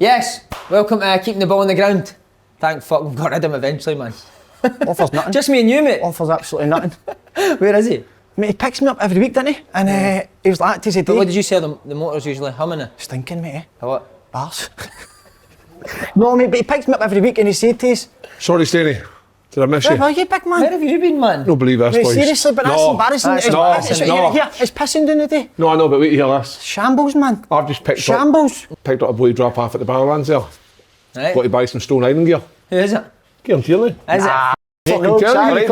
Yes, welcome to Keeping the Ball on the Ground. Thank fuck we've got rid of him eventually, man. Offers nothing. Just me and you, mate. Offers absolutely nothing. Where is he? Mate, he picks me up every week, doesn't he? And he was like, "Tis a day." But what did you say? The motor's usually humming. Stinking, mate. What? Arse. No, mate, but he picks me up every week and he said to us, "Sorry, Stanley. Did I miss you?" "Where are you, big man?" Where have you been, man? No, believe this, Mate, boys. seriously, but that's embarrassing. It's pissing down the day. No, I know, but wait to hear this. Shambles, man. I've just picked up a bloody drop off at the Barrowlands there. Right. Got to buy some Stone Island gear. Who is it? Kieran Tierney. Is it? Fucking Tierney.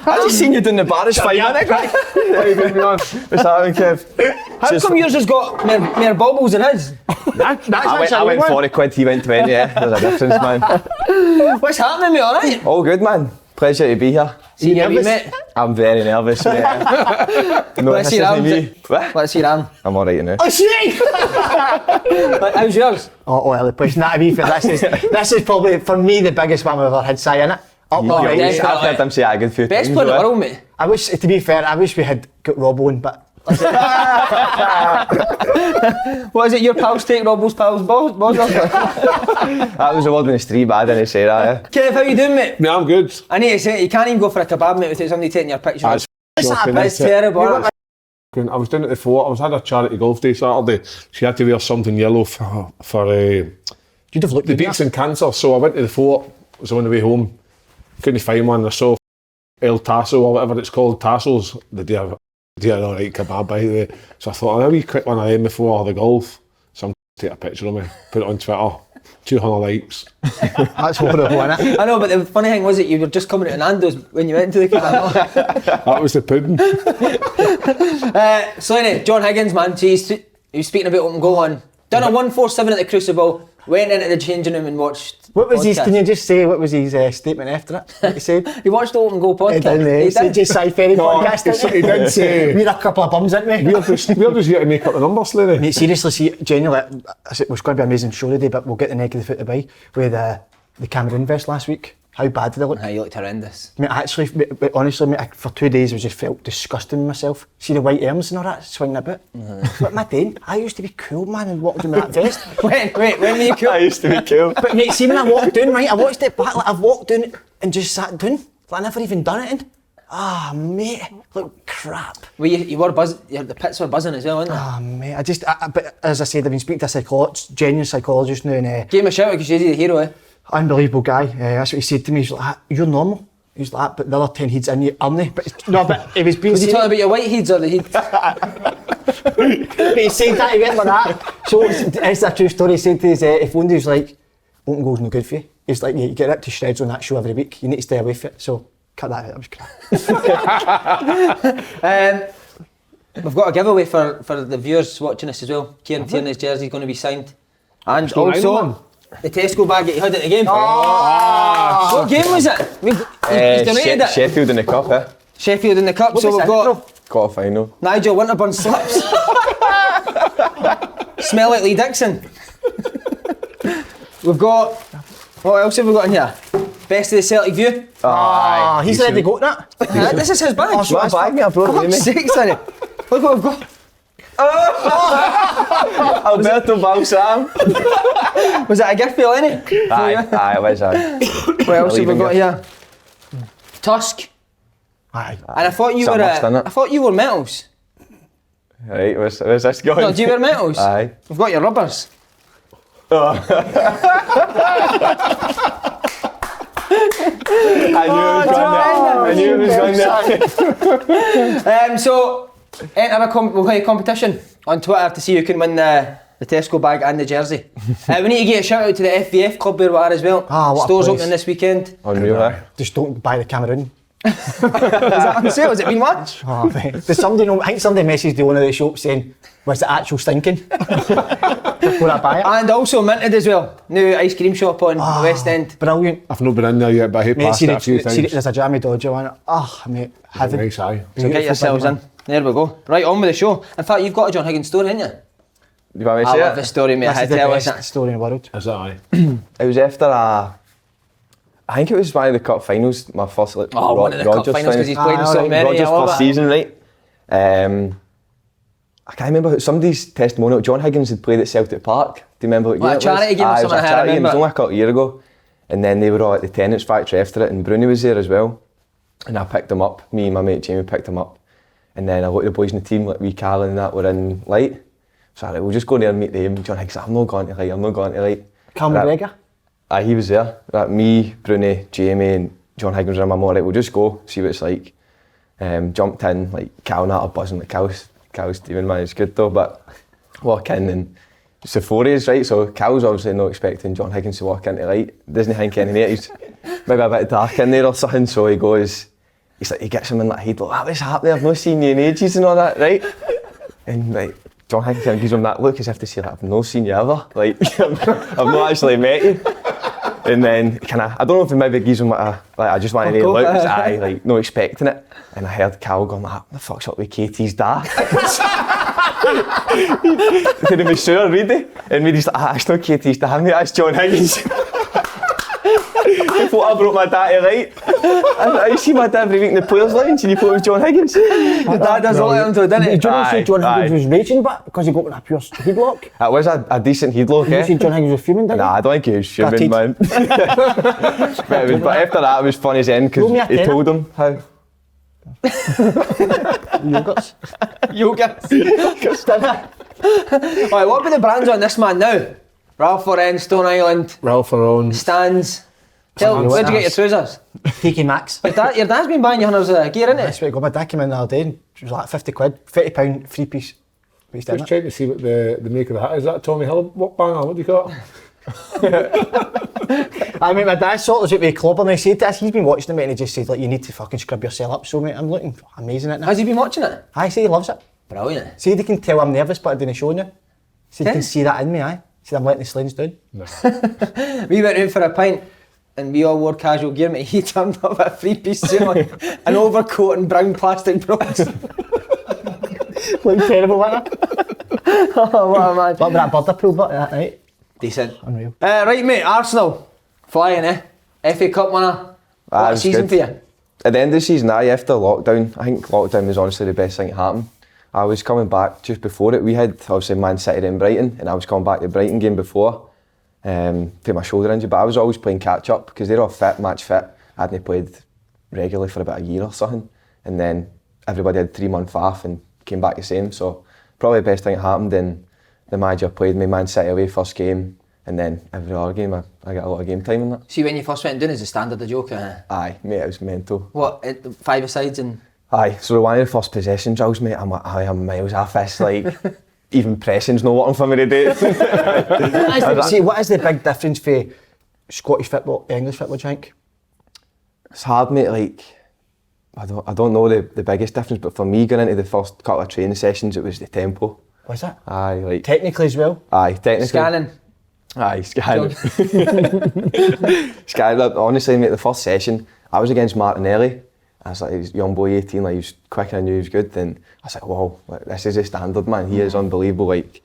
I just seen you doing the bar, it's 5 minutes. What's happening, Kev? How come yours has got more baubles than his? I went 40 quid, he went 20, yeah. There's a difference, man. What's happening, mate, alright? All good, man. Pleasure to be here. See you, mate. I'm very nervous, mate. No, Let's see your arm. What? Let's see your arm. I'm alright now. Oh, shit! How's yours? Oh, well, please, not to be fair, this is probably, for me, the biggest one we've ever had, Si, innit? I've heard him say that a good few Best times. player in the world, mate. I wish, to be fair, I wish we had got Robbo in, but... What is it, your pals take Robbo's pals' balls off? That was the word in the street, but I didn't say that, yeah. Kev, how you doing, mate? Yeah, I'm good. I need to say, you can't even go for a kebab, mate, without somebody taking your picture. That's terrible. I was down at the fort. I was had a charity golf day Saturday. She had to wear something yellow for You'd have looked the at beats and cancer. So I went to the fort. Was on the way home. Couldn't find one. I saw El Tasso or whatever it's called. Tassos. They do an alright kebab, by the way. So I thought, I'll have a wee quick one of them before the golf. So I'm take a picture of me, put it on Twitter. 200 likes. That's horrible, isn't it? I know, but the funny thing was that you were just coming to Nando's when you went into the kebab. That was the pudding. Slaney, John Higgins, man, he was speaking about open goal on. Done a 147 at the Crucible, went into the changing room and watched. What was his, can you just say what was his statement after it? What he said? He watched the open goal podcast. He didn't, he said just sci-fi podcast, didn't he did say. We're a couple of bums, aren't we? We're just here to make up the numbers, Slaney. Mate, seriously, see, genuinely, it was going to be an amazing show today, but we'll get the neck of the foot to buy with the Cameroon vest last week. How bad did they look? You looked horrendous. Mate, actually, honestly, mate, for 2 days I just felt disgusting with myself. See the white arms and all that, swinging a bit. What am I doing? I used to be cool, man, and walked in with that vest. When were you cool? I used to be cool. But mate, see when I walked down, right, I watched it back, like I've walked down and just sat down. Like I never even done it in. Mate, look crap. Well, you were buzzing, the pits were buzzing as well, weren't they? Mate, but as I said, I've been speaking to a genuine psychologist now and... Give him a shout because you're the hero, eh? Unbelievable guy. That's what he said to me. He's like, "You're normal." He's like, "But the other 10 heads in you, aren't they?" But no, but he was being. Was he talking about your white heads or the heads? But he said that, he went like that. So it's a true story. He said to his phone, he was like, "Open goal's no good for you." He's like, "You get ripped to shreds on that show every week. You need to stay away from it." So cut that out. That was crap. We've got a giveaway for the viewers watching us as well. Kieran Tierney's jersey is going to be signed, and also. The Tesco bag that you had at the game. What game was it? He's donated it. Sheffield in the cup, eh? Sheffield in the cup, so we've got quarter final. Nigel Winterburn slips. Smell like Lee Dixon. We've got, what else have we got in here? Best of the Celtic view. He's ready to go to that. This is his bag. What bag, mate? I brought it with me. Sakes, Look what we've got. Alberto Balsam. Was that a gift for you, Lenny? Aye, it was. What else have we got here? Tusk. Aye. And I thought you were metals. Right, where's this going? No, do you wear metals? Aye. We've got your rubbers. I knew it was going there. So, enter we'll play a competition on Twitter to see who can win the Tesco bag and the jersey. We need to give a shout out to the FVF Club where we are as well. Stores opening this weekend. Unreal, eh? Just don't buy the Cameroon. Is that on sale? Has it been much? Does somebody know? I think somebody messaged the owner of the shop saying, "Was it actual stinking?" Before I buy it. And also minted as well. New ice cream shop on the West End. Brilliant. I've not been in there yet, but I hit past it a few times. There's a jammy dodger on it. Mate, heaven. Nice, aye. So get yourselves in. There we go. Right, on with the show. In fact, you've got a John Higgins story, haven't you? You want me to I say love it? the story, mate. This is the best story in the world. Is that aye? It was after a I think it was one of the cup finals, my first one of the cup finals because he's played in so many. Rodgers' first season, right? I can't remember somebody's testimonial. John Higgins had played at Celtic Park. Do you remember what year it was? A charity game or something. It was only a couple of years ago, and then they were all at the tenants factory after it, and Bruni was there as well, and I picked him up. Me and my mate Jamie picked him up, and then a lot of the boys in the team, like wee Callan and that, were in Light. So we'll just go there and meet them. John Higgins, I'm not going to Light. Cal McGregor? He was there. Me, Bruni, Jamie and John Higgins were in my mom, right, we'll just go, see what it's like. Jumped in, like Cal and that are buzzing, like Cal's Steven, man, it's good though, but walk in and it's the Forays, right, so Cal's obviously not expecting John Higgins to walk into Light. Doesn't think any of it, he's maybe a bit dark in there or something, so he gets him in that head, like, what's happening, I've not seen you in ages and all that, right? And like, John Higgins gives him that look as if to say, like, I've not seen you ever, like, I've not actually met you. And then I don't know if he maybe gives him I just want to look, like, not expecting it. And I heard Cal going like, what the fuck's up with Katie's dad? Did he be sure, really? And me just like, it's not Katie's dad, mate, that's John Higgins. I thought I brought my dad to Light. I see my dad every week in the players' lounge and you thought it was John Higgins. My dad does all of them too, didn't he? Did you not say John Higgins was raging but because he got in a pure headlock? It was a decent headlock, Did you see John Higgins was fuming, didn't you? Nah, I don't think he was fuming, man. But after that it was funny as end because he told him how. Yogurts. Alright, what about the brands on this man now? Ralph Lauren, Stone Island, Ralph Lauren, Stans. Where'd you get your trousers? TK Maxx. Your dad's been buying you hundreds of gear, innit? That's where I got. My dad came in the other day and it was like 50 quid, £30 free piece. just trying to see what the make of the hat is. That Tommy Hill, what banger, what do you call it? I mean, my dad sorted us out with a club and I said to us, he's been watching it, mate, and he just said, like, you need to fucking scrub yourself up. So, mate, I'm looking amazing at it now. Has he been watching it? I say he loves it. Brilliant. See, they can tell I'm nervous, but I didn't show you. See, they can see that in me, aye. See, I'm letting the slings down. No. We went out for a pint and we all wore casual gear, mate. He turned up a three-piece suit on, an overcoat and brown plastic brogues. Like terrible, wasn't it? Oh, what a man. What about that bird I pulled up that night? Decent. Unreal. Right, mate, Arsenal. Flying, FA Cup winner. What a season for you. At the end of the season, after lockdown, I think lockdown was honestly the best thing that happened. I was coming back just before it. We had obviously Man City and Brighton, and I was coming back to the Brighton game before for my shoulder injury, but I was always playing catch up because they're all fit, match fit. I hadn't played regularly for about a year or something, and then everybody had 3 months off and came back the same. So probably the best thing that happened. And the manager played me Man City away first game, and then every other game I got a lot of game time in that. See, when you first went down as a standard, the joke, Aye, mate, it was mental. What, 5-a-sides and? Aye, so one of the first possession drills, mate, I am miles off this, like, even pressing's not working for me today. See, what is the big difference for Scottish football, English football, do you think? It's hard, mate, like, I don't know the biggest difference, but for me, going into the first couple of training sessions, it was the tempo. Was it? Aye, like... Technically as well? Aye, technically. Scanning. Aye, scanning. Scanning, honestly, mate, the first session, I was against Martinelli. I was like, he was a young boy, 18, like, he was quick and I knew he was good. And I was like, wow, like, this is a standard, man. He is unbelievable. Like,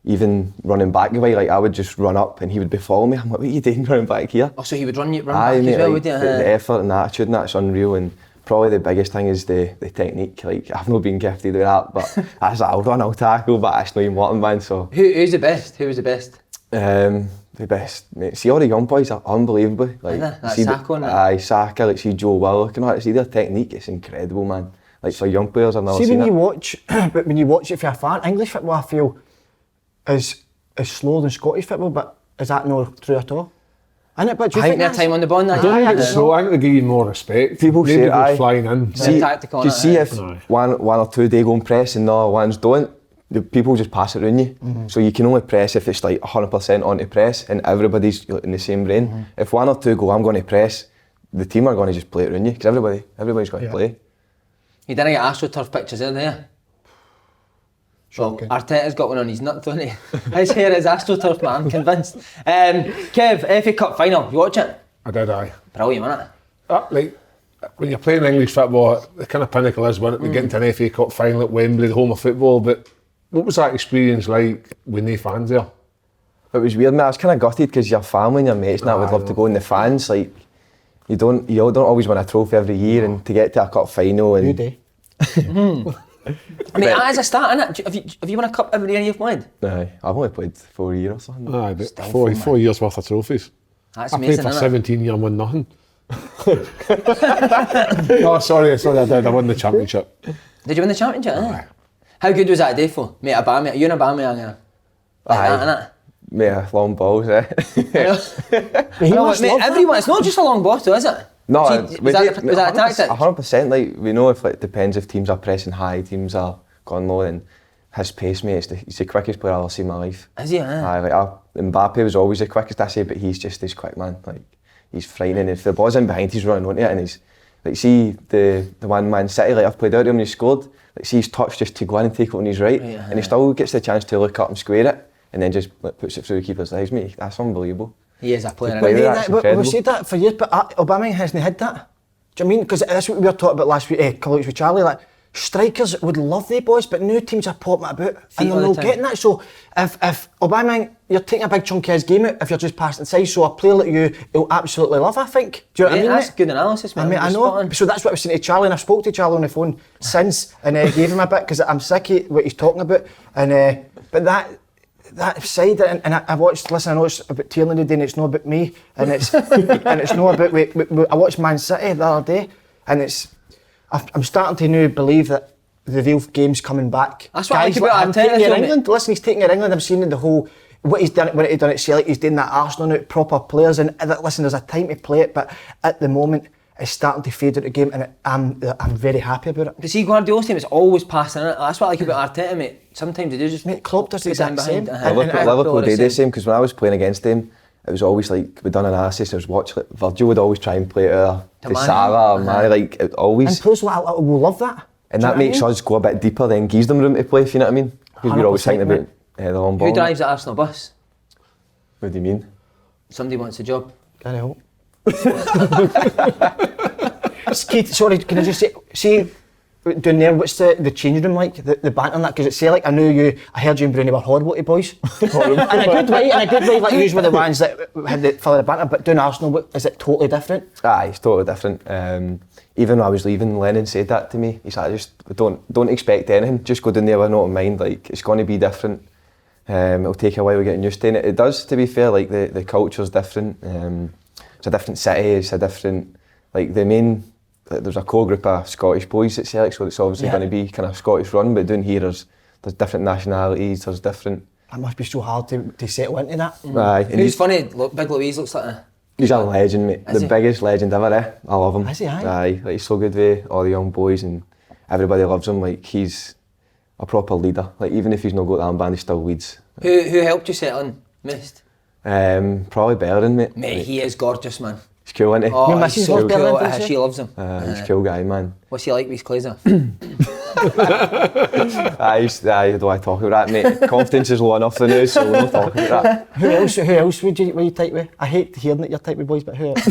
even running back away, like, I would just run up and he would be following me. I'm like, what are you doing running back here? Oh, so he would run Aye, back mate, as well, like, would you? The effort and the attitude and that's unreal. And probably the biggest thing is the technique. Like, I've not been gifted with that, but I was like, I'll run, I'll tackle, but that's not even working, man. So Who's the best? Who was the best? The best, mate. See, all the young boys are unbelievable. Like, see Saka and that. Aye, Saka, like, see Joe Willock and all that. See their technique, it's incredible, man. Like, for young players, I've never See, seen when it. you watch, but when you watch it for a fan, English football, I feel, is slower than Scottish football, but is that not true at all? Isn't it? But do you I think think their time on the ball, I don't think it's slow. I think they give you more respect. People say, Nobody aye. goes flying in. See, tactical, you see if Aye. one or two they go and press and the other ones don't, the people just pass it around you. So you can only press if it's like 100% on to press and everybody's in the same brain. If one or two go, I'm going to press, the team are going to just play it around you because everybody's going to play. He didn't get AstroTurf pictures in there. Shocking. Well, Arteta's got one on his nut, doesn't he? His hair is AstroTurf, man, I'm convinced. Kev, FA Cup final, you watch it? I did, aye. Brilliant, wasn't it? Like, when you're playing English football, the kind of pinnacle is when we get into an FA Cup final at Wembley, the home of football, but what was that experience like with no fans there? It was weird, mate. I was kind of gutted because your family and your mates and that would love to go in the fans. Like, you don't always win a trophy every year, and to get to a cup final and You do. I mean, that is a start, innit? Have you won a cup every year you've played? Aye, I've only played 4 years or something. Aye, but 4 years worth of trophies. That's I played amazing, for innit? 17 years and won nothing. No, sorry, I did. I won the championship. Did you win the championship? Aye. How good was that day for? Mate, a Aubameyang, you and Aubameyang, yeah. Like Aye. that, Mate, long balls, eh? He no, must mate, love that. everyone, it's not just a long ball though, is it? No, See, was that a tactic? 100%. Like, we know if it depends if teams are pressing high, teams are going low, and his pace, mate, he's the quickest player I've ever seen in my life. Is he? Aye, like Mbappe was always the quickest, I say, but he's just as quick, man. Like, he's frightening. If the ball's in behind, he's running onto it, and he's like, see the one Man City, like I've played out him and he scored. Like, see his touch just to go in and take it on his right, and he still gets the chance to look up and square it, and then just like, puts it through the keeper's legs, mate. That's unbelievable. He is a player. Player, Isn't he? that's incredible. We've said that for years, but Aubameyang hasn't had that. Do you know what I mean? Because that's what we were talking about last week, a couple of weeks with Charlie. Like, strikers would love the boys, but new teams are popping it about and they're all the not time. getting that. So if Aubameyang, you're taking a big chunk of his game out if you're just passing size. So a player like you, he'll absolutely love, I think. Do you know what I mean? That's mate? good analysis, man. I Spot know. on. So that's what I was saying to Charlie, and I've spoke to Charlie on the phone since, and gave him a bit because I'm sick of what he's talking about. And but that side, and I watched. Listen, I know it's about Tierney today, and it's not about me, and it's and it's not about. I watched Man City the other day, and I'm starting to now believe that the real game's coming back. That's what I like about I'm Arteta, taking though, it England. Listen, he's taking it England. I'm seeing the whole what he's done. What he done at Celtic, he's doing that Arsenal now, proper players. And listen, there's a time to play it, but at the moment, it's starting to fade out the game, and I'm very happy about it. But see, Guardiola's team is always passing it. That's what I like about Arteta, mate. Sometimes they do just Mate, Klopp does the sit down exact same. behind. Liverpool did the same, because when I was playing against them, it was always like, we'd done analysis, I was watching, like, Virgil would always try and play it out To to Mane. Salah or Mane, like, it always. And players will love that. And Do you that know what I makes mean? us go a bit deeper, then gives them room to play, if you know what I mean? Because we're always 100%, thinking about mate. the long ball. Who drives the Arsenal bus? What do you mean? Somebody wants a job. Can I help? Keith, sorry, can I just say down there, what's the changing room like, the banter and that? Because say, like, I heard you and Bruni were horrible to boys. in a good way, like you were the ones that had the filler the banter, but down Arsenal, is it totally different? Aye, it's totally different. Even when I was leaving, Lennon said that to me. He said, just don't expect anything, just go down there with an open mind, like, it's going to be different. It'll take a while getting used to it. It does, to be fair, like, the culture's different. It's a different city, it's a different, like, there's a core group of Scottish boys at Celtic, so it's obviously going to be kind of Scottish run, but down here there's different nationalities, there's different. That must be so hard to settle into that. Aye, and Who's funny? Look, Big Louise looks like he's a legend, mate. Is The he? biggest legend ever, eh? I love him. Is he, aye? Aye, like, he's so good with all the young boys and everybody loves him. Like, he's a proper leader. Like, even if he's not got the armband, he still leads. Who helped you settle in? Missed? Probably Bellerin, mate. Mate, Like, he is gorgeous, man. he's cool, isn't he? Oh, Your he's missus so loves cool. Bellerin, doesn't she? She loves him. He's a cool guy, man. What's he like with his clothes off? Aye, do I talk about that, mate? Confidence is low enough for now, so we'll not talk about that. Who else were you tight with? I hate hearing that you're tight with boys, but who else?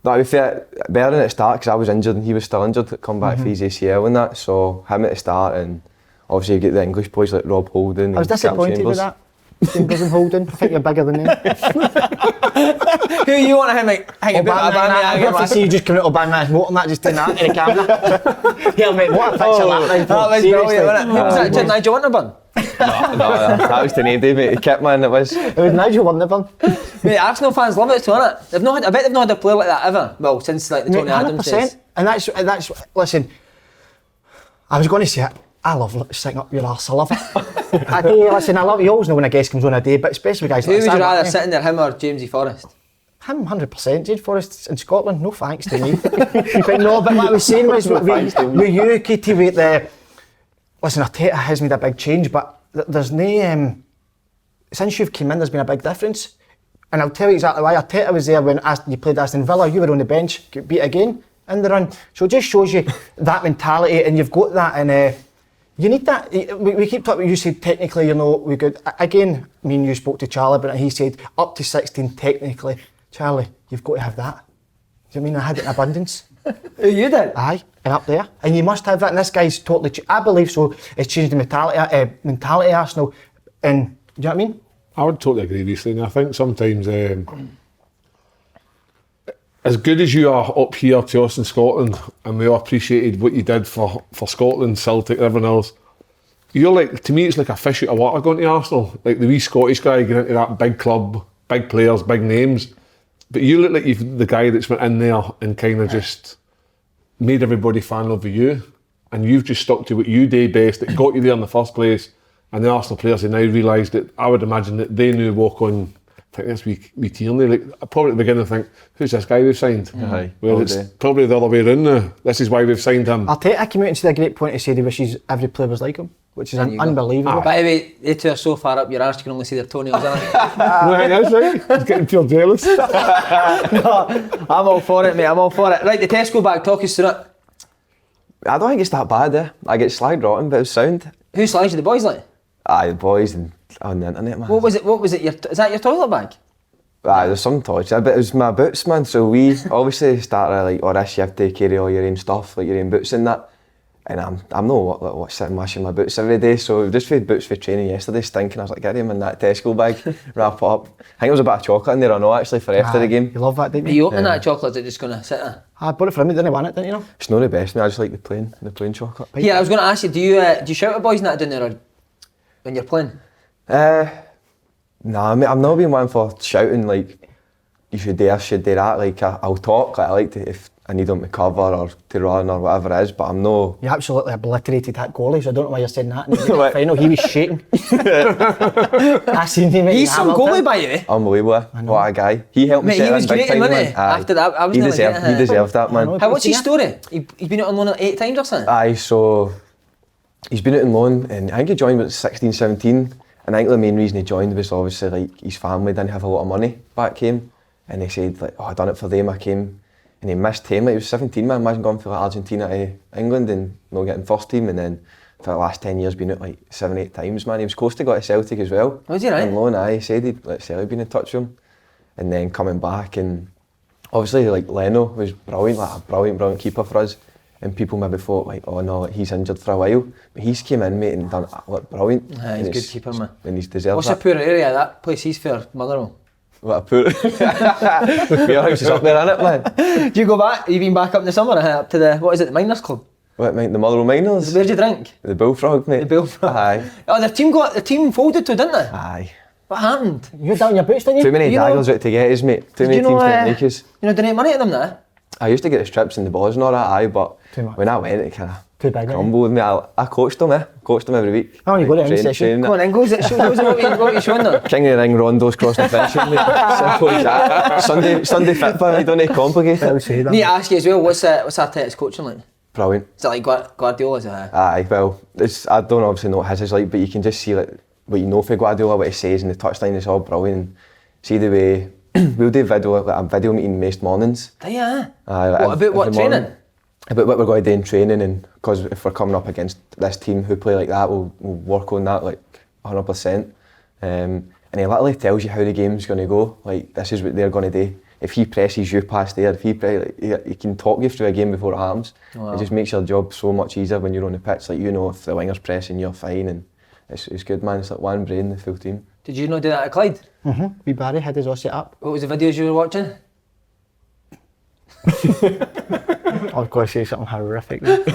No, to be fair, Bellerin at the start, because I was injured and he was still injured, come back for his ACL and that, so him at the start, and obviously you get the English boys like Rob Holden. I was disappointed with that. Chambers and Holden, I think you're bigger than them. Who you want to hang about? I'd love to see you just coming out of Aubameyang's motor and that, just doing that in the camera. Yeah, mate, what a picture that That was brilliant, wasn't it? Who was that? Nigel Winterburn? No, that was the name, mate. The kit man, it was. It was Nigel Winterburn. Mate, Arsenal fans love it too, innit? I bet they've not had a player like that ever. Well, since like the Tony Adams days. And that's listen, I was going to say it, I love sitting up your arse, I love it. I do, listen, I love it. You always know when a guest comes on a day, but especially guys Who like would you rather Sam, sitting there, him or Jamesy Forrest? Him 100%. James Forrest in Scotland, no thanks to me. But no, but what I was saying was with you, Katie, with listen, Arteta has made a big change, but there's no, since you've come in, there's been a big difference. And I'll tell you exactly why. Arteta was there when you played Aston Villa, you were on the bench, get beat again in the run. So it just shows you that mentality, and you've got that, and you need that. We keep talking, you said technically, we're good. Again, me and you spoke to Charlie, but he said up to 16 technically. Charlie, you've got to have that. Do you know what I mean? I had it in abundance. You did? Aye, and up there. And you must have that, and this guy's totally, I believe so, it's changed the mentality Arsenal, and do you know what I mean? I would totally agree with you. I think sometimes, as good as you are up here to us in Scotland, and we all appreciated what you did for Scotland, Celtic, everyone else, you're like, to me, it's like a fish out of water going to Arsenal. Like the wee Scottish guy getting into that big club, big players, big names. But you look like you've the guy that's went in there and kind of just made everybody fan of you. And you've just stuck to what you do best, that got you there in the first place. And the Arsenal players have now realised that, I would imagine that they knew walk on, I think that's wee Tierney. Like, probably at the beginning think, who's this guy we've signed? Well, it's probably the other way around now. This is why we've signed him. Arteta came out and said a great point to say he wishes every player was like him, which is unbelievable. By the way, they two are so far up your arse you can only see their toenails, aren't they? Right, that's right. He's getting pure jealous. No, I'm all for it, mate, I'm all for it. Right, the Tesco bag, talk us through it. I don't think it's that bad, I get slagged rotten, but it was sound. Who slagged you, the boys like? Aye, the boys and on the internet, man. What was it, is that your toilet bag? Aye, there's some toys, but it was my boots, man, so we obviously started like, this, you have to carry all your own stuff, like your own boots and that. And I'm not sitting washing my boots every day, so just for boots for training yesterday stinking, I was like, get him in that Tesco bag, wrap it up. I think it was a bit of chocolate in there, I know, actually, for after the game. You love that, didn't you? Are you opening that chocolate, is it just going to sit there? I bought it for him, he didn't want it, didn't you know? It's not the best, man, I just like the plain chocolate. Yeah, I was going to ask you, do you shout at boys and that down there, or when you're playing? Nah, mate, I'm not being one for shouting, like, you should do this, should do that, like, I'll talk, like, I like to, if I need them to cover or to run or whatever it is, but I'm no... You absolutely obliterated that goalie, so I don't know why you're saying that. In the final, he was shaking. I seen him. He's some goalie, by you. Unbelievable, what a guy. He helped me set in big time, wasn't he? After that, I was he deserved that, man. What's his story? He's been out on loan 8 times or something? Aye, so he's been out on loan, and I think he joined when 16, 17, and I think the main reason he joined was obviously like his family didn't have a lot of money back home, and he said like, I done it for them, I came. And he missed time, like he was 17, man, imagine going from like Argentina to England and not getting first team, and then for the last 10 years been out like 7, 8 times, man. He was close to go to Celtic as well. Was he right? On loan, he said he'd like Celtic been in touch with him. And then coming back, and obviously like Lennon was brilliant, like a brilliant keeper for us. And people maybe thought like, oh no, like, he's injured for a while. But he's came in, mate, and done brilliant. He's a good keeper, man. And he's deserved What's that. a poor area, that place he's for, Motherwell? What a poor... Your house is up there, innit, man? Do you go back? Have you been back up in the summer, up to the, what is it, the Miners Club? What, the Motherwell Miners? Where'd you drink? The Bullfrog, mate. The Bullfrog? Aye. Oh, the team folded too, didn't they? Aye. What happened? You had that on your boots, didn't you? Too many daggers out to get us, mate. Too many teams to make us. You know, donate money to them now? I used to get the strips and the balls and all that, aye, but when I went, it kind of crumbled with me. I coached them, coached them every week. Oh, you got it in the session. Come on, then, goes it what you showing them? King of the ring, rondos, crossing the finish, mate. Simple as that. Sunday fit, but I don't need to complicate it. Need to ask you as well, what's Arteta's coaching like? Brilliant. Is it like Guardiola, is it? Aye, well, I don't obviously know what his is like, but you can just see like what you know for Guardiola, what he says in the touchline, it's all brilliant. See the way, we'll do a video meeting most mornings. Do you? Aye, like about what, training? About what we're going to do in training, and because if we're coming up against this team who play like that, we'll work on that like 100%. And he literally tells you how the game's going to go, like this is what they're going to do. If he presses you past there, if he he can talk you through a game before it happens. Wow. It just makes your job so much easier when you're on the pitch. Like, you know, if the winger's pressing, you're fine, and it's good, man. It's like one brain, the full team. Did you not do that at Clyde? Wee Barry had his all set up. What was the videos you were watching? I was going to say something horrific. Did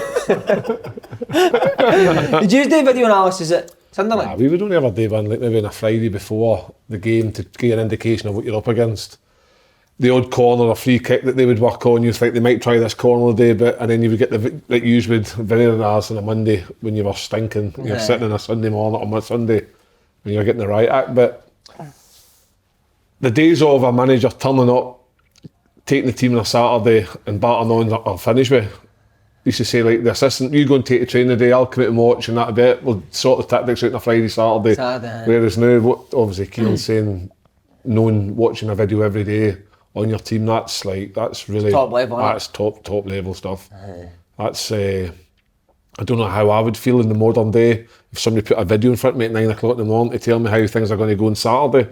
you do video analysis at Sunderland? Nah, we would only ever do one like maybe on a Friday before the game to get an indication of what you're up against. The odd corner or free kick that they would work on, you think they might try this corner today, but and then you would get the like you would video analysis on a Monday when you were stinking. You're sitting on a Sunday morning on a Sunday when you're getting the right act. But the days of a manager turning up, taking the team on a Saturday and batting on or finish with, used to say like the assistant, you go and take the training today, I'll come out and watch and that a bit, we'll sort the tactics out on a Friday, Saturday. Whereas now, what obviously Kieran's saying, watching a video every day on your team, that's really top level. That's top level stuff. That's I don't know how I would feel in the modern day if somebody put a video in front of me at 9 o'clock in the morning to tell me how things are going to go on Saturday.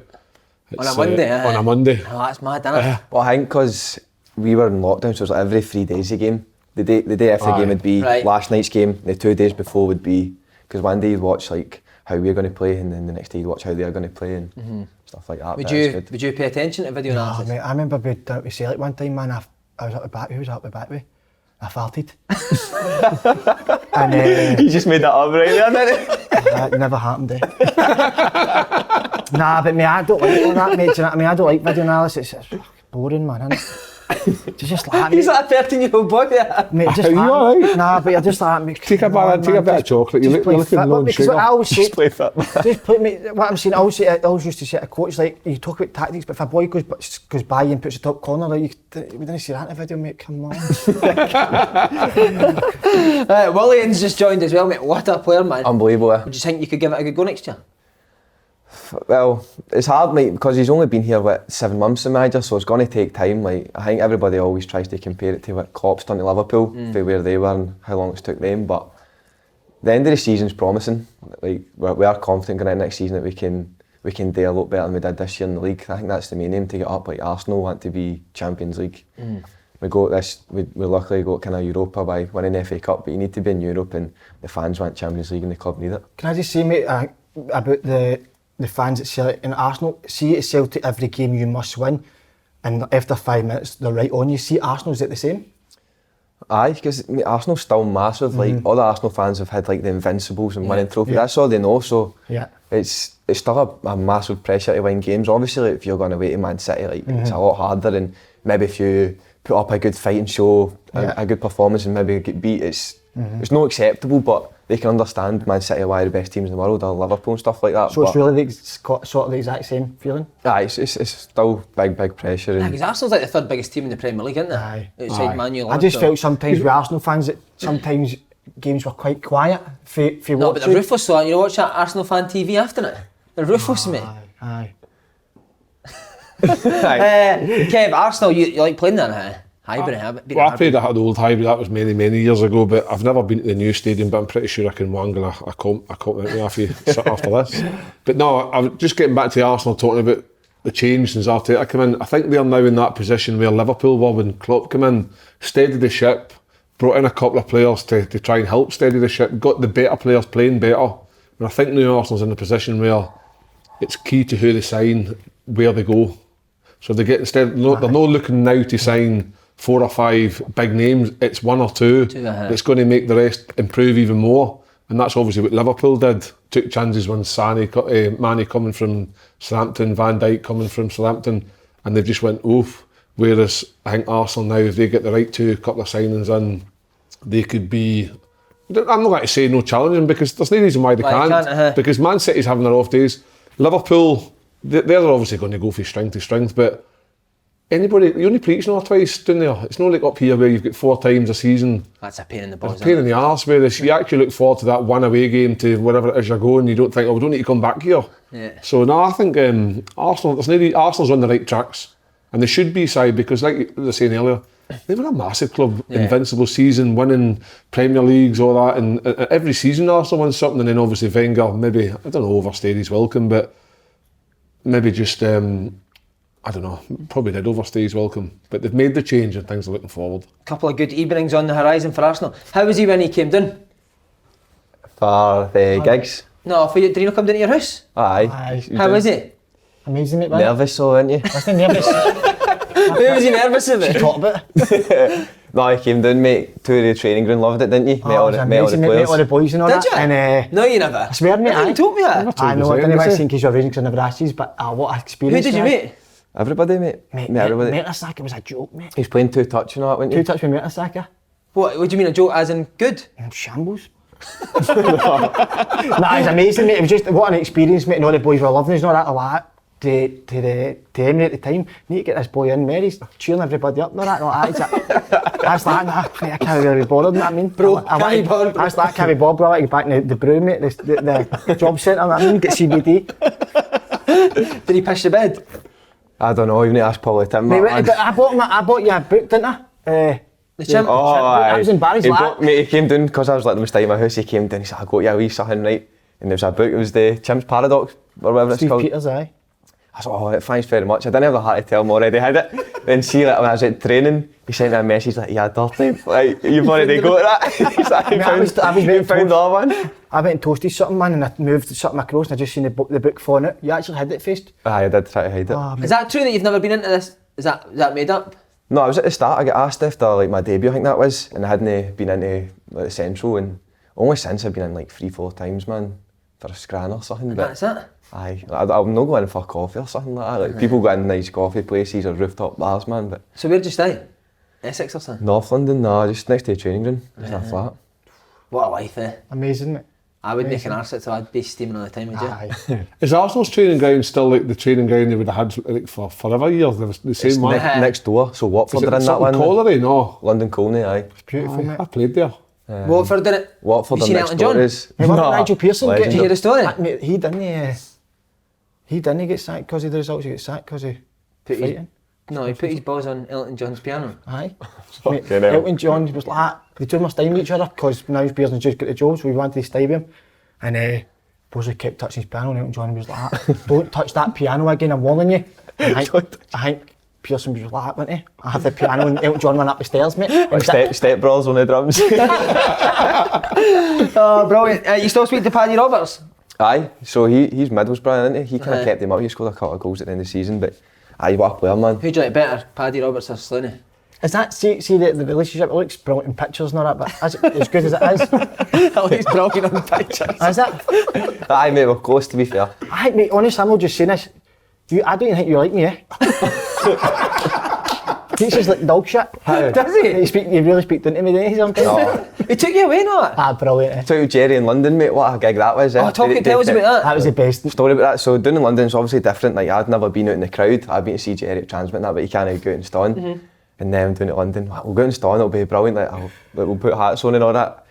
On a Monday, on a Monday. Oh, that's mad, isn't it? Well, I think because we were in lockdown, so it was like every 3 days a game. The day after the game would be last night's game, the 2 days before would be, because one day you'd watch like how we're going to play, and then the next day you'd watch how they're going to play and stuff like that. Would you pay attention to video analysis? Mate, I remember we done it with Celtic one time, man. I was up the back, who was up the back way? I farted. And You just made that up right there, didn't it never happened, Nah, but I don't like all that, mate. Do you know what I mean? I don't like video analysis. It's boring, man, isn't it? Just like He's like a 13-year-old boy there. Mate, just Are you alright? Nah, but you're just like mate, Take a bit of chocolate. You're looking low in sugar. Just play fit. Just play, mate, what I'm saying, I always used to say to a coach, like, you talk about tactics, but if a boy goes by you and puts the top corner, like, we didn't see that in the video, mate, come on. Willian's just joined as well, mate. What a player, man. Unbelievable. Would you think you could give it a good go next year? Well, it's hard, mate, because he's only been here 7 months as manager, so it's going to take time. Like, I think everybody always tries to compare it to what Klopp's done to Liverpool, for where they were and how long it's took them. But the end of the season's promising. Like, we are confident going into next season that we can do a lot better than we did this year in the league. I think that's the main aim, to get up. Like Arsenal want to be Champions League. We luckily got kind of Europa by winning the FA Cup, but you need to be in Europe, and the fans want Champions League and the club need it. Can I just say, mate, about the fans at Celtic and Arsenal, see at Celtic every game you must win, and after 5 minutes they're right on you. See Arsenal's it the same? Aye, because Arsenal's still massive. Like, all the Arsenal fans have had like the Invincibles and winning trophies. That's all they know. So it's still a massive pressure to win games. Obviously, like, if you're going away to Man City, like it's a lot harder. And maybe if you put up a good fight and show a good performance and maybe get beat, it's not acceptable. But they can understand Man City, why the best teams in the world are Liverpool and stuff like that. So it's really sort of the exact same feeling? Aye, it's still big pressure. Because Arsenal's like the third biggest team in the Premier League, isn't they? Aye. Outside Man U. I just felt sometimes with Arsenal fans that sometimes games were quite quiet for No, but they're ruthless, so you watch that Arsenal fan TV after it. They're ruthless, mate. Aye. Kev, Arsenal, you like playing there, Highbury, Well, I played at the old Highbury, that was many years ago, but I've never been to the new stadium, but I'm pretty sure I can wangle a compliment after this. But no, I'm just getting back to Arsenal, talking about the change since Arteta come in. I think they're now in that position where Liverpool were when Klopp came in, steadied the ship, brought in a couple of players to try and help steady the ship, got the better players playing better. And I think now Arsenal's in a position where it's key to who they sign, where they go. So they get they're not looking now to sign 4 or 5 big names. It's 1 or 2 that's going to make the rest improve even more. And that's obviously what Liverpool did. Took chances when Mane coming from Southampton, Van Dijk coming from Southampton, and they just went oof. Whereas I think Arsenal now, if they get the right couple of signings in, they could be. I'm not going to say no challenging, because there's no reason why they can't. Because Man City's having their off days. Liverpool, they're obviously going to go from strength to strength, but anybody, you only play each other twice down there. It's not like up here where you've got 4 times a season. That's a pain in the balls. It's a pain in the arse, where you actually look forward to that one away game to wherever it is you're going. You don't think, we don't need to come back here. Yeah. So no, I think Arsenal's on the right tracks, and they should be, because like they were saying earlier, they were a massive club, invincible season, winning Premier Leagues, all that, and every season Arsenal wins something. And then obviously Wenger, maybe, I don't know, overstayed his welcome, but maybe just I don't know, probably did overstay his welcome, but they've made the change and things are looking forward. A couple of good evenings on the horizon for Arsenal. How was he when he came down? For the gigs? No, for you, did he not come down to your house? Aye. How was he? Amazing, mate. Nervous, so, weren't you? Wasn't nervous. Who was he nervous about? Talk about it. No, he came down, mate, to the training ground, loved it, didn't you? Met all the boys and all Did that. you? And, no, you never. I swear, mate. You told me that. I know, I didn't want to say in case you're raising because I never asked you, but what an experience. Who did you meet? Everybody, mate. Met everybody. Mertesacker was a joke, mate. He was playing 2-touch and all that, wasn't he? 2-touch with Mertesacker. What do you mean, a joke as in good? Shambles. Nah, it's amazing, mate. It was just, what an experience, mate. And all the boys were loving us and all that a lot. To Emery at the time, need to get this boy in, mate. He's cheering everybody up and all that. I was like, nah, mate, I can't really be bothered, you know what I mean? Bro, I was like, I can't be bothered, I want to get back in the brew, mate, the job centre, you know what I mean? Get CBD. Did he piss the bed? I don't know, even to ask Polly Tim. Mate, I bought you a book, didn't I? The chimp? I was in Barry's lap. Mate, he came down, because I was letting him stay in my house, he came down, he said, I got you a wee something, right? And there was a book, it was the Chimp's Paradox, or whatever it's called. Steve Peters, aye. I thought, thanks very much. I didn't have the heart to tell him already had it. Then see, like, when I was at training, he sent me a message like, yeah, dirty. Like, you've already got that. He's like, I found the other one. I went and toasted something, man, and I moved something across and I just seen the book falling out. You actually hid it faced? Aye, I did try to hide it. Oh, Is that true that you've never been into this? Is that made up? No, I was at the start. I got asked after like my debut, I think that was, and I hadn't been into like the Central, and only since I've been in like 3-4 times, man, for a scran or something. And but that's it? aye, I'm not going in for coffee or something like that. Like people go in nice coffee places or rooftop bars, man. But So where'd you stay? Essex or something? North London, no, just next to the training ground, just in a flat. What a life, eh? amazing, mate. I wouldn't make an arse it, so I'd be steaming all the time, would you? Aye. Is Arsenal's training ground still like the training ground they would have had like for forever years? They were the same one. Next door, so Watford Is are it in that something one. Colliery? No. London Colney, aye. It's beautiful, mate. I played there. Watford did it. Watford You are seen next Elton door John? is. Hey, what about Nigel Pearson Legend. Did you hear the story? Mate, he didn't get sacked because of the results, he got sacked because of Put his- fighting. No, he put his balls on Elton John's piano. Aye. Fucking Mate, hell. Elton John was like that. They two must style each other because Nigel Pearson just got the job, so we wanted to style him. And Bosley kept touching his piano and Elton John was like that. Don't touch that piano again, I'm warning you. And I think Pearson was like that, wasn't he? I had the piano and Elton John went up the stairs, mate. Like step brothers on the drums. Oh, brilliant. You still speak to Paddy Roberts? Aye, so he's Middlesbrough, isn't he? He kind of kept him up. He scored a couple of goals at the end of the season, but aye, what a player, man. Who'd you like better, Paddy Roberts or Slaney? Is that, see the relationship, it looks brilliant in pictures and all that, but is it as good as it is? Oh, he's brilliant on pictures. Is it? Aye, mate, we're close to be fair. I think, mate, honest, I'm not just saying this. I don't even think you like me, eh? He's just like dog shit. Does he? You really speak to me, don't you, sometimes? No. He took you away, not? Ah, brilliant, eh? Took Jerry in London, mate, what a gig that was. Oh, tell us about that. That was the best. Story about that. So down in London's obviously different. Like I'd never been out in the crowd. I've been to see Jerry at Transmit and that, but you can't go out and stand. And then down at London, we'll go out and stand. It'll be brilliant. Like we'll put hats on and all that.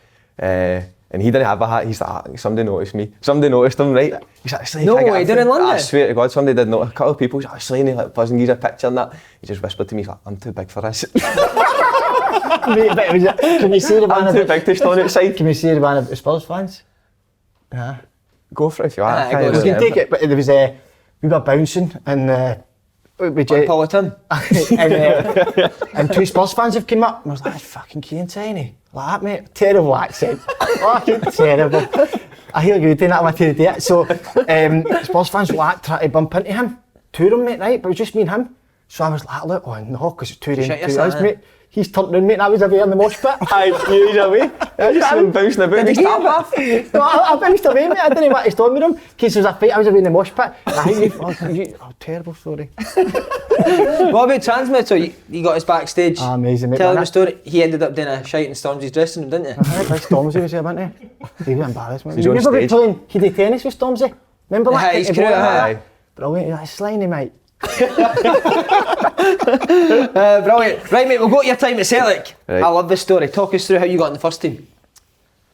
And he didn't have a hat. He's like, somebody noticed me. Somebody noticed him, right? He's like, Slaney, No can I get way, a down in photo?" London? I swear to God, somebody did notice. A couple of people. He's like, Slaney, like buzzing, he's a picture and that. He just whispered to me, he's like, I'm too big for this. Mate, but can you see the I'm man too big to stand outside. Can we see the man of Spurs fans? Yeah. Go for it if you want. Aye, I can't go We really can take it, but there was we were bouncing and with Paul with him. and two Spurs fans have come up and I was like, that's fucking Kieran Tierney. Like that, mate. Terrible accent. Fucking terrible. I hear you doing that one to the date. So Spurs fans were like trying to bump into him. Two of them, mate, right? But it was just me and him. So I was like, look, oh no, because it's two of them, Shut two of yourself, us, mate. He's turned round, mate, and I was away in the mosh pit. Aye, he's away. I just see him bouncing about. Did He's he tap get off. No, I bounced away, mate. I didn't want to stand with him. In case there was a fight, I was away in the mosh pit. Terrible story. What about Transmit? So you got us backstage. Amazing, mate. Tell him the story. He ended up doing a shite in Stormzy's dressing room, didn't he? Big Stormzy was here, wasn't he? He was embarrassed, man. He's You on remember stage. playing he did tennis with Stormzy? Remember that? Aye, he's He cool, bought aye. that? Brilliant, that's slimy, mate. Brilliant. Right, mate, we'll go to your time at Celtic. Right. I love this story. Talk us through how you got in the first team.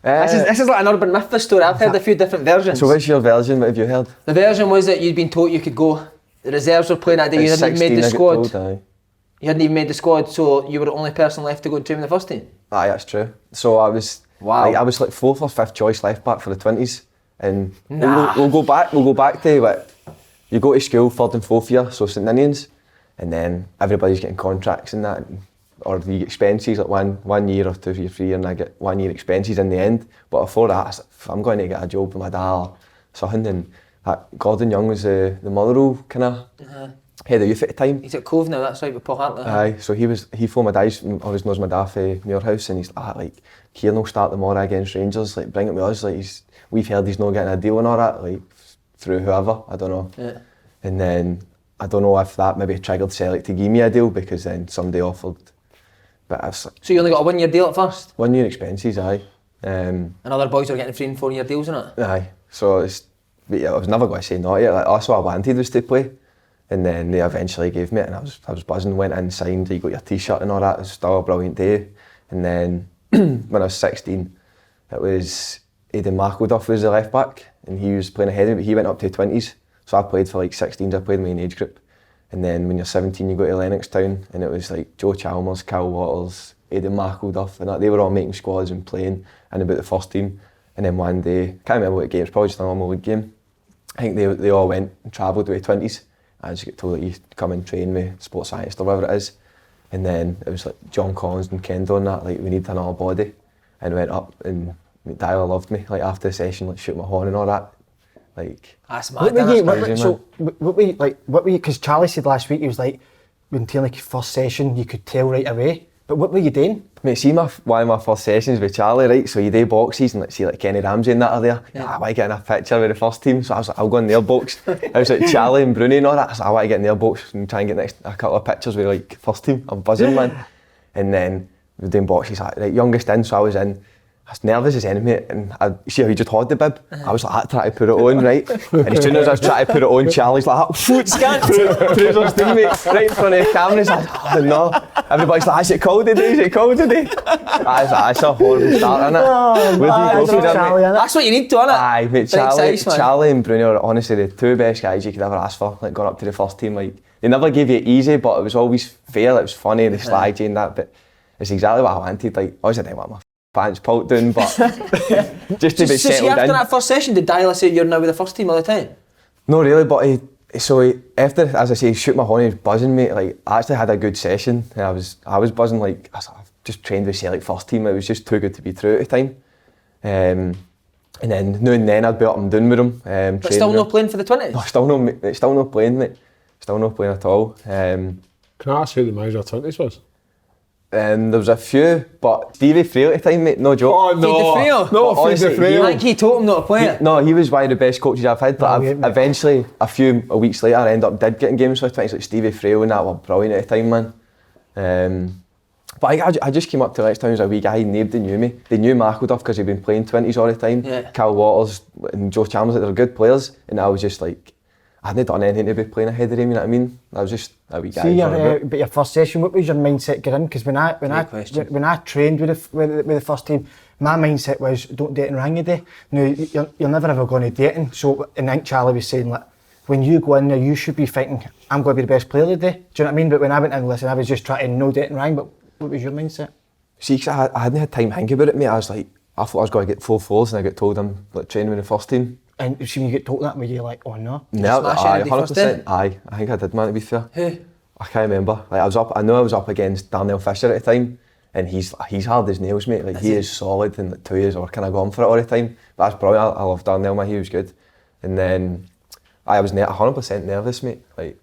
This is like an urban myth, this story. I've heard a few different versions. So what's your version? What have you heard? The version was that you'd been told you could go. The reserves were playing that day. You At hadn't even made the 16 I got squad. told, aye. You hadn't even made the squad, so you were the only person left to go and train with the first team. Aye, that's true. So I was, Wow. like, I was like 4th or 5th choice left back for the 20s, and Nah. we'll go back to what you go to school 3rd and 4th year, so St Ninians, and then everybody's getting contracts and that, or you get expenses like one year or 2 or 3 year, and I get 1 year expenses in the end. But before that, I was like, if I'm going to get a job with my dad or something, and Gordon Young was the Motherwell kind of head of youth at the time. He's at Cove now, that's right, with Paul Hartley. Aye, so he phoned my dad, always knows my dad for Muirhouse, and he's like, Kieran will start tomorrow against Rangers, like bring it with us, like we've heard he's not getting a deal and all that, like through whoever, I don't know. Yeah. And then I don't know if that maybe triggered Celtic to give me a deal, because then somebody offered, but I was like, So you only got a 1 year deal at first? 1 year expenses, aye. And other boys were getting 3 and 4 year deals in it? Aye, so but yeah, I was never going to say no to it. Like, that's what I wanted was to play. And then they eventually gave me it, and I was buzzing, went in, signed, you got your t-shirt and all that. It was still a brilliant day. And then when I was 16, it was Aidan McElduff was the left back, and he was playing ahead of me, but he went up to 20s. So I played for like 16s, I played in my own age group. And then when you're 17, you go to Lennoxtown, and it was like Joe Chalmers, Cal Waters, Aidan McElduff, and that. They were all making squads and playing in about the first team. And then one day, can't remember what game, it was probably just a normal league game. I think they all went and travelled with 20s. I just get told that you come and train with sports science or whatever it is. And then it was like John Collins and Kendo and that, like we need another body. And went up and mate, Tyler loved me. Like after the session, like shoot my horn and all that. Like, That's What mad. were you, That's what were you, because Charlie said last week, he was like, when Tierney first session, you could tell right away. But what were you doing? mate, see one of my first sessions with Charlie, right? So you do boxes and like see like Kenny Ramsey and that are there. Yeah. I want to get in a picture with the first team. So I was like, I'll go in their box. I was like Charlie and Bruni and all that. I was like, I want to get in their box and try and get a couple of pictures with like first team. I'm buzzing, man. And then we were doing boxes, like right, youngest in, so I was in. I was nervous as anything, mate, and I see how he just had the bib. I was like, trying to put it on, right? And as soon as I was trying to put it on, Charlie's like, foot scan, Fraser's teammate, right in front of the cameras. I was like, oh no. Everybody's like, is it cold today? Is it cold today? I was like, that's a horrible start, innit? Where do you go from there, mate? That's what you need to, innit? Aye, mate, Charlie and Bruni are honestly the two best guys you could ever ask for, like going up to the first team. Like, they never gave you it easy, but it was always fair, it was funny, they slagged you and that, but it's exactly what I wanted. Like, obviously I didn't want my pants pulled down, but just to be So settled after in. that first session, did Dyla say you're now with the first team all the time? No, really, but after, as I say, shoot my horn, he was buzzing, mate. Like, I actually had a good session, and I was buzzing. Like, I've just trained with Celtic first team. It was just too good to be true at the time. And then now and then I'd be up and down with him. But still no playing for the 20s? No, still no playing, mate. Still no playing at all. Can I ask who the manager of 20s was? There was a few, but Stevie Frail at the time, mate, no joke. Oh no, Feed the Frail? no, feed Honestly, the I Frail. think he told him not to play it. No, he was one of the best coaches I've had, but Brilliant, mate. eventually, a weeks later, I ended up getting games with 20s, like Stevie Frail and that were brilliant at the time, man. But I just came up to Leicester as a wee guy, nobody knew me. They knew Marco Duff because he'd been playing 20s all the time. Yeah. Cal Waters and Joe Chalmers, like, they were good players, and I was just like, I hadn't done anything to be playing ahead of him, you know what I mean? I was just a wee guy. See, but your first session, what was your mindset getting in? Because when I trained with the first team, my mindset was don't date and rang you day. No, you're never ever going to dating. So, and I think Charlie was saying, like, when you go in there, you should be thinking, I'm going to be the best player of the day. Do you know what I mean? But when I went in, listen, I was just trying to no date and rang. But what was your mindset? See, cause I hadn't had time to think about it, mate. I thought I was going to get 4 fours, and I got told I'm like training with the first team. And so when you get told that, were you like, oh no? No, smash aye, Andy first then? 100%. Aye, I think I did, man, to be fair. Who? I can't remember. Like, I know I was up against Darnell Fisher at the time, and he's hard as nails, mate. Like, he is solid, and like 2 years were kind of going for it all the time. But that's brilliant. I love Darnell, man. He was good. And then I was 100% nervous, mate. Like,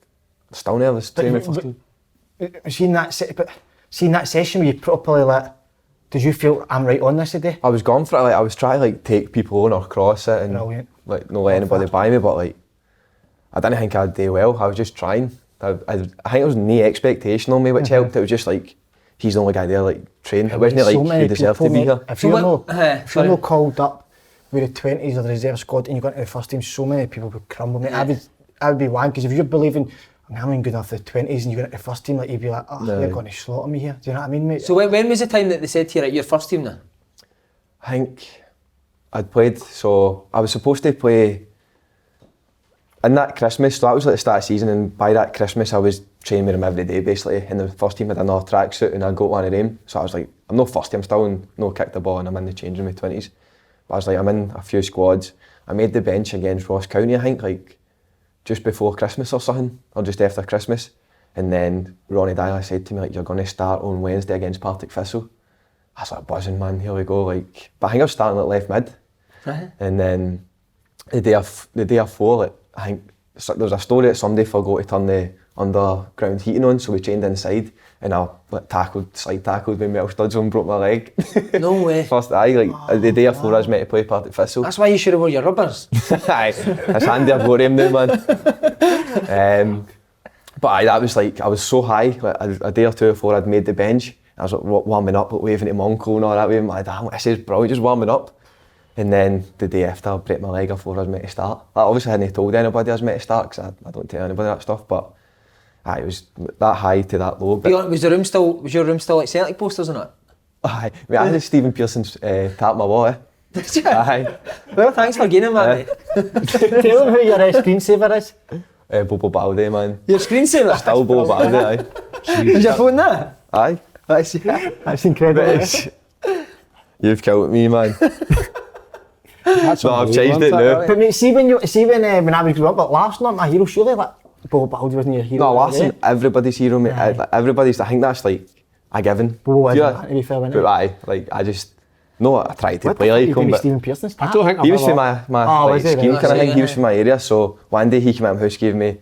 still nervous. Training with first team. Seeing that session, were you properly like, did you feel I'm right on this today? I was going for it. Like, I was trying to like take people on or cross it, and Brilliant. like not let anybody by me. But like, I didn't think I'd do well. I was just trying. I think there was no expectation on me, which helped. It was just like, he's the only guy there, like, training. It wasn't like he deserved to be here. If you're sorry. not called up with the 20s or the reserve squad and you got into the first team, so many people would crumble, mate. I would be one, because if you're believing, I'm good enough for the 20s and you got into the first team, like, you'd be like, oh, they're going to slaughter me here. Do you know what I mean, mate? So when was the time that they said to you, right, your first team then? I think I'd played, so I was supposed to play in that Christmas, so that was like the start of the season, and by that Christmas I was training with him every day basically, and the first team had another tracksuit and I got one of them, so I was like, I'm not first team, I'm still in, no kick the ball and I'm in the changing room with 20s, but I was like, I'm in a few squads. I made the bench against Ross County, I think, like just before Christmas or something, or just after Christmas, and then Ronnie Dyla said to me, like, you're going to start on Wednesday against Partick Thistle. I was like, buzzing, man, here we go, like, but I think I was starting at left mid. And then the day before, like, I think there was a story that somebody forgot to turn the underground heating on, so we chained inside, and I like, slide tackled with metal studs on, broke my leg. No way. First, the day before I was meant to play Partick Thistle. That's why you should have worn your rubbers. Aye, it's handy I've got them now, man. But aye, that was like, I was so high, like a day or two before I'd made the bench, I was like warming up, like, waving to my uncle and all that, waving my dad, this is brilliant, just warming up. And then the day after, I break my leg before I was meant to start. Like, obviously I hadn't told anybody I was meant to start, because I don't tell anybody that stuff, but aye, it was that high to that low. But Was your room still like Celtic posters or not? aye, I had Stephen Pearson's tap my wall, Did you? Aye. Well, thanks for getting him, man. Tell them who your screensaver is. Bobo Balde, man. Your screensaver? Still Bobo Balde, aye. Is your phone there? Aye. That's incredible. You've killed me, man. No, I've changed it now. But mate, see when I was growing up, but Larson not my hero, surely, like, Bobo Baldi wasn't your hero. No, Larson, everybody's hero, mate. Aye. Like, everybody's, I think that's like a given. Bobo Yeah. wasn't, to be fair, wasn't But he? aye, like, No, I tried to What play the like fuck, you him, doing but Stephen Pearson's I don't think he was I've from ever... my Oh, like, was he? scheme Right. kind of thing. He Yeah. was from my area, so one day he came out of my house, gave me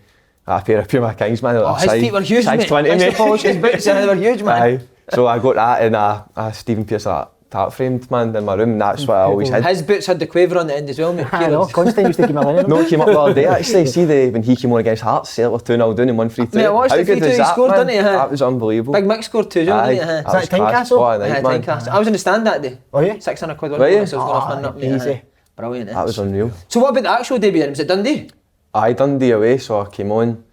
a pair of Puma Kings, man. Oh, his feet were huge, size mate. 20, Nice mate. to polish his boots and they were huge, man. Aye. So I got that in a Stephen Pearson tart framed, man, in my room, and that's what I always had. His boots had the quaver on the end as well, mate. I know, Constantine used to give me a Lennon. No, it came up the other day actually. See when he came on against Hearts, Celtic 2-0 down and 1-3-2. Mate, I watched How the good 3-2 was he that, scored, man? didn't he, huh? That was unbelievable. Big Mick scored too, Aye, didn't he? that Is that was Tynecastle? class. What a night, Yeah, man. Tynecastle. I was in the stand that day. Oh, yeah? £600 Were winning, you? so I was going off my up, mate. easy. aye. Brilliant. That was unreal. So what about the actual debut then? Was it Dundee? I Dundee away, so I came on.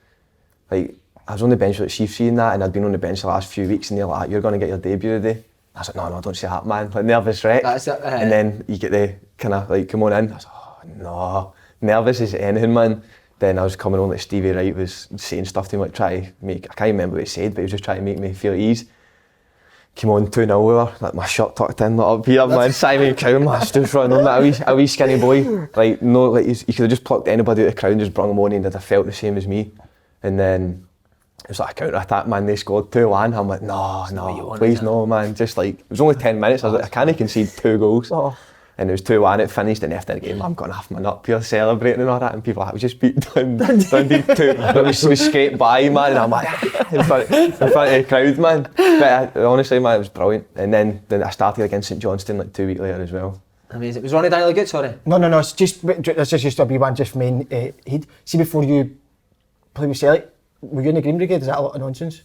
Like I was on the bench with Chiefs and that, and I'd been on the bench the last few weeks, and they're like, "You're going to get your debut today." I was like, "No, don't say that, man." Like nervous wreck. That's it. And then you get the kind of like, "Come on in." I was like, "Oh no," nervous as anything, man. Then I was coming on, like Stevie Wright was saying stuff to me, like try to make. I can't remember what he said, but he was just trying to make me feel at ease. Came on 2-0 with her, like my shirt tucked in, like up here, man. Simon Cowell, man, stood front on that a wee skinny boy. Like no, like you could have just plucked anybody out of the crowd and just brung him on, and they'd have felt the same as me. And then it was like a counter attack, man. They scored 2-1. I'm like, no, please no, man. Just like it was only 10 minutes. I was like, I can't concede 2 goals. Oh. And it was 2-1. It finished, and after the game, I'm going off my nut, pure celebrating and all that. And people were like, we just beat Dundee 2. But we scraped by, man. And I'm like, in front of the crowd, man. But honestly, man, it was brilliant. And then I started against St Johnstone like 2 weeks later as well. Amazing. Was Ronnie Daniel good, sorry? No, it's just, this is just a wee one just from main head. See, before you played with Celtic, were you in the Green Brigade? Is that a lot of nonsense?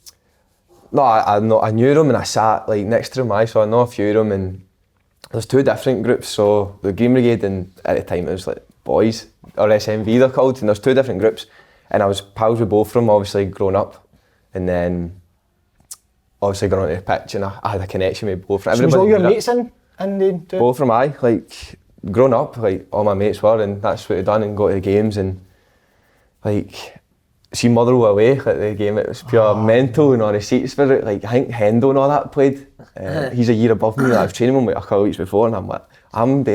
No, I knew them and I sat like next to them, so I know a few of them, and there's 2 different groups, so the Green Brigade, and at the time it was like boys, or SMV they're called, and there's 2 different groups, and I was pals with both of them, obviously growing up, and then obviously going onto the pitch, and I had a connection with both of them. So was all your knew that. mates in the... Both of them, aye, like growing up, like all my mates were, and that's what I done, and go to the games, and like see Motherwell away, like the game, it was pure mental and all the seats for it. Like I think Hendo and all that played. He's a year above me. I was training him like a couple of weeks before, and I'm like, I'm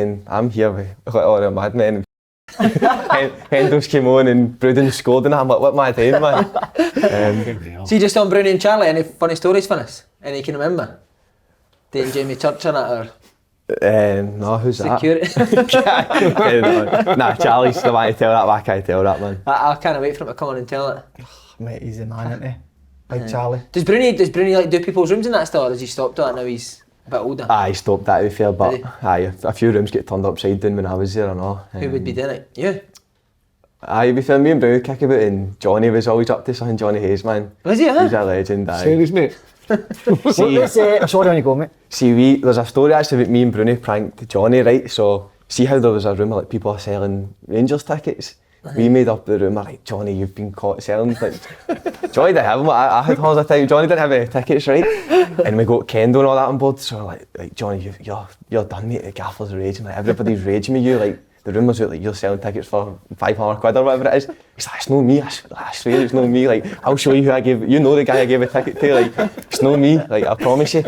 here with like all the madmen. Hendo's came on and Bruden scored, and I'm like, what am I doing, man? See, just on Brownie and Charlie, any funny stories for us? Any you can remember? Dating Jamie Church and it, or No, who's security? that? Nah, Charlie's the one to tell that, but I can't tell that, man. I can't wait for him to come on and tell it. Mate, he's the man, isn't he? Big Charlie. Does Bruni like do people's rooms in that still, or has he stopped that now he's a bit older? I stopped that to be fair, but Did he? aye, a few rooms get turned upside down when I was there and all. Who would be doing it? You? Aye, to be fair, me and Brown would kick about, and Johnny was always up to something. Johnny Hayes, man. Was he, huh? He's a legend, aye. Serious, mate. Sorry on you go, mate. See, there's a story actually about me and Bruni pranked Johnny, right? So, see how there was a rumour like people are selling Rangers tickets? We made up the rumour, like, Johnny, you've been caught selling. Like, Johnny didn't have them, I had tons of time. Johnny didn't have any tickets, right? And we got Kendo and all that on board, so we're like Johnny, you're done, mate. The gaffer's raging, like, everybody's raging with you, like, the rumours out like you're selling tickets for £500 or whatever it is. He's like, it's not me, I swear it's not me, like, I'll show you who I gave, you know the guy I gave a ticket to, like, it's not me, like, I promise you.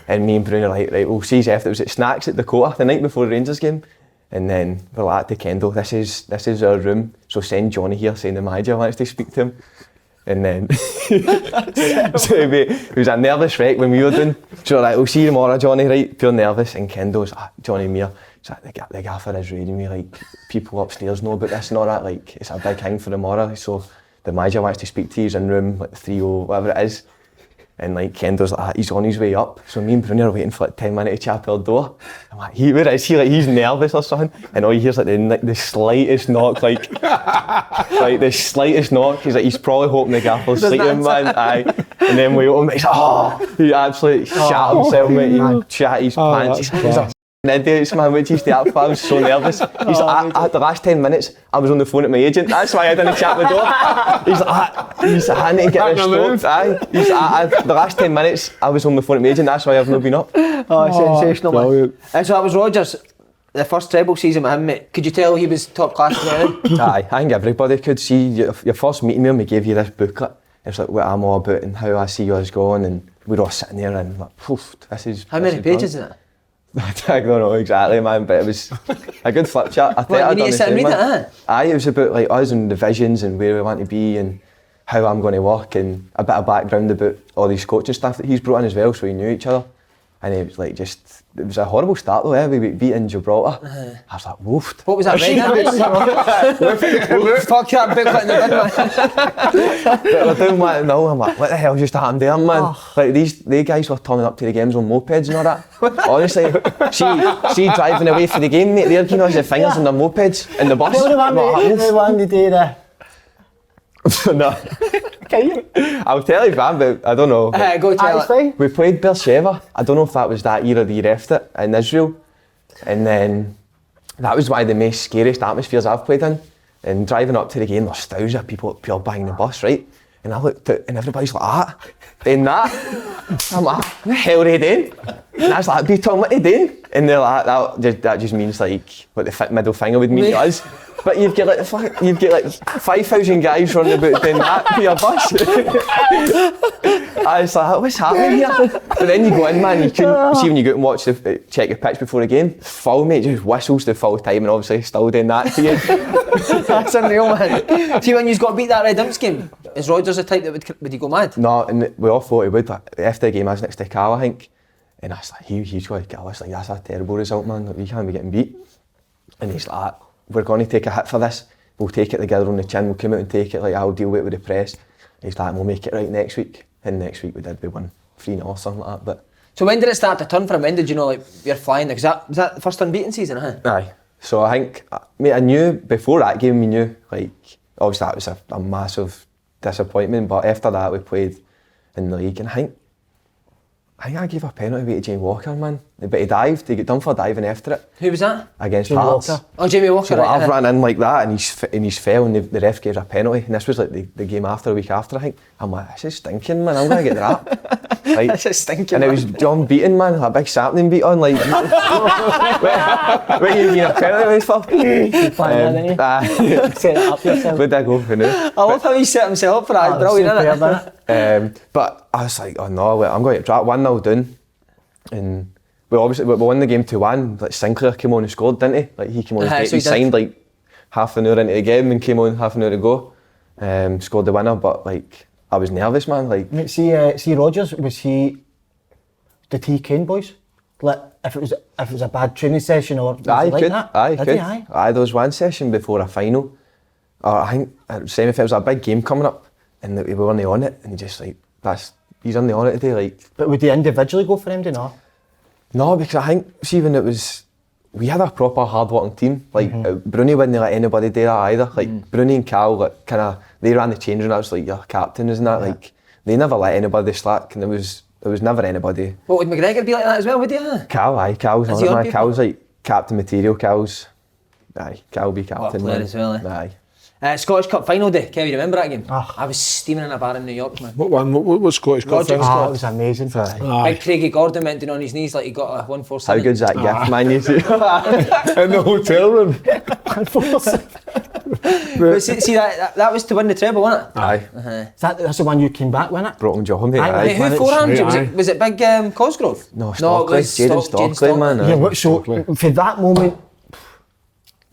And me and Bruno are like, right, we'll see if it was at Snacks at Dakota the night before the Rangers game. And then we're like to Kendall, this is our room, so send Johnny here saying the manager wants to speak to him. And then, so it was a nervous wreck when we were doing, so we're like, we'll see you tomorrow, Johnny, right, pure nervous. And Kendall's, Johnny Meir, it's like, the gaffer is reading me, like, people upstairs know about this and all that, like, it's a big thing for tomorrow, so the manager wants to speak to you, he's in room, like, 3-0, whatever it is. And like Kendall's like, he's on his way up. So me and Bruno are waiting for like 10 minutes to chapel door. I'm like, where is he? Like, he's nervous or something. And all you hear is like the slightest knock, like the slightest knock. He's like, he's probably hoping the gaffer's sleeping, man. Aye. And then we open, he's like, he absolutely shat himself, mate. He shat his pants. He's like, idiots, man, what used to happen? I was so nervous. He's like, the last 10 minutes, I was on the phone at my agent. That's why I didn't chat the door. He's like, I need to get this stopped. Aye. He's like, the last 10 minutes, I was on the phone at my agent. That's why I've not been up. Oh, sensational, man. Brilliant. So that was Rodgers, the first treble season with him, mate. Could you tell he was top class then? Aye, I think everybody could see. Your first meeting with him, he gave you this booklet. It's like what I'm all about and how I see yours going. And we're all sitting there and like, poof, this is. How many pages is it? I don't know exactly, man, but it was a good flip chart. I think You need to sit and read it, huh? Aye, it was about like us and the visions and where we want to be and how I'm going to work and a bit of background about all these coaching staff that he's brought in as well, so we knew each other. And it was like it was a horrible start though, we beat in Gibraltar. I was like, woofed. What was that, red? Fuck that booklet in the bin, man. We're doing 1-0, I'm like, what the hell just happened there, man? Like they guys were turning up to the games on mopeds and all that. Honestly, see driving away for the game, mate, they're giving us the fingers on their mopeds in the bus. Tell them what one they do there. No. I'll tell you, man, but I don't know. Go tell it. We played Beersheva. I don't know if that was that year or the year after it in Israel. And then that was one of the most scariest atmospheres I've played in. And driving up to the game, there's thousands of people pure banging the bus, right? And I looked out and everybody's like that, doing that. I'm like, what the hell are they doing? And I was like, be Tom, what are they doing? And they're like, that just means like what the middle finger would mean to us. But you've got like 5,000 guys running about doing that to your bus. I was like, what's happening here? But then you go in, man, you couldn't see when you go and watch check your pitch before the game. Full, mate, just whistles the full time and obviously still doing that to you. That's unreal, man. See, when you've got to beat that Red Imps game, is Rodgers the type that would he go mad? No, and we all thought he would. After the game, I was next to Cal, I think. And I was like, he's going to kill us. Like, that's a terrible result, man. Like, we can't be getting beat. And he's like, we're going to take a hit for this. We'll take it together on the chin. We'll come out and take it. Like, I'll deal with it with the press. He's like, we'll make it right next week. And next week we did. We won 3-0 or something like that. But so when did it start to turn for him? When did you know, like, you're flying? Because was that the first unbeaten season, huh? Aye. So I think, mate, I knew before that game, we knew, like, obviously that was a massive disappointment. But after that, we played in the league, and I think I gave a penalty away to Jamie Walker, man. But he dived. He got done for diving after it. Who was that? Against Jamie Hearts. Walker. Oh, Jamie Walker. So right, I've ran in like that, and he's fell, and the ref gave a penalty. And this was like the game after, a week after, I think. I'm like, this is stinking, man. I'm gonna get that. Like, This is stinking. and it was John Beaton, man, a big sapling beat on. Like, where you getting a penalty away for? Set it up yourself. Where'd I go for now? I love how he set himself up for that. It's brilliant, isn't it? But I was like, oh no, I'm going to get dropped 1-0 down. And we won the game 2-1. Like, Sinclair came on and scored, didn't he? Like, he came on, So he signed like half an hour into the game and came on half an hour to go. Scored the winner, but like, I was nervous, man. Like, Mate, see Rodgers, did he cane boys? Like, if it was a bad training session or aye, like could. that? Aye, Did could. he, aye? Aye, there was one session before a final. Or I think same if it was a big game coming up, and we weren't on it, and he just like, he's only on it today, like. But would they individually go for him, do you know? No, because I think, see, when we had a proper hard-working team. Like, Bruni wouldn't let anybody do that either. Like, Bruni and Cal, like, they ran the change room. That was like your captain, isn't that? Yeah. Like, they never let anybody slack, and there was never anybody. What, would McGregor be like that as well, would you? Cal's on it, man. Cal's like captain material. Cal will be captain. What a player as well, eh? Aye. Scottish Cup final day. Can you remember that game? Oh. I was steaming in a bar in New York, man. What one? What was Scottish Cup? Rodgers. It was amazing. Big Craigie Gordon went down on his knees like he got a 1-4-7. How good's that gift, man? You see? In the hotel room. But see that was to win the treble, wasn't it? Aye. That's the one you came back, wasn't it? Broken jaw, mate. Aye, Aye. Who forearmed you? Aye. Was it Big Cosgrove? No, Stockley. Jaden Stockley, man. Yeah, Aye. so for that moment,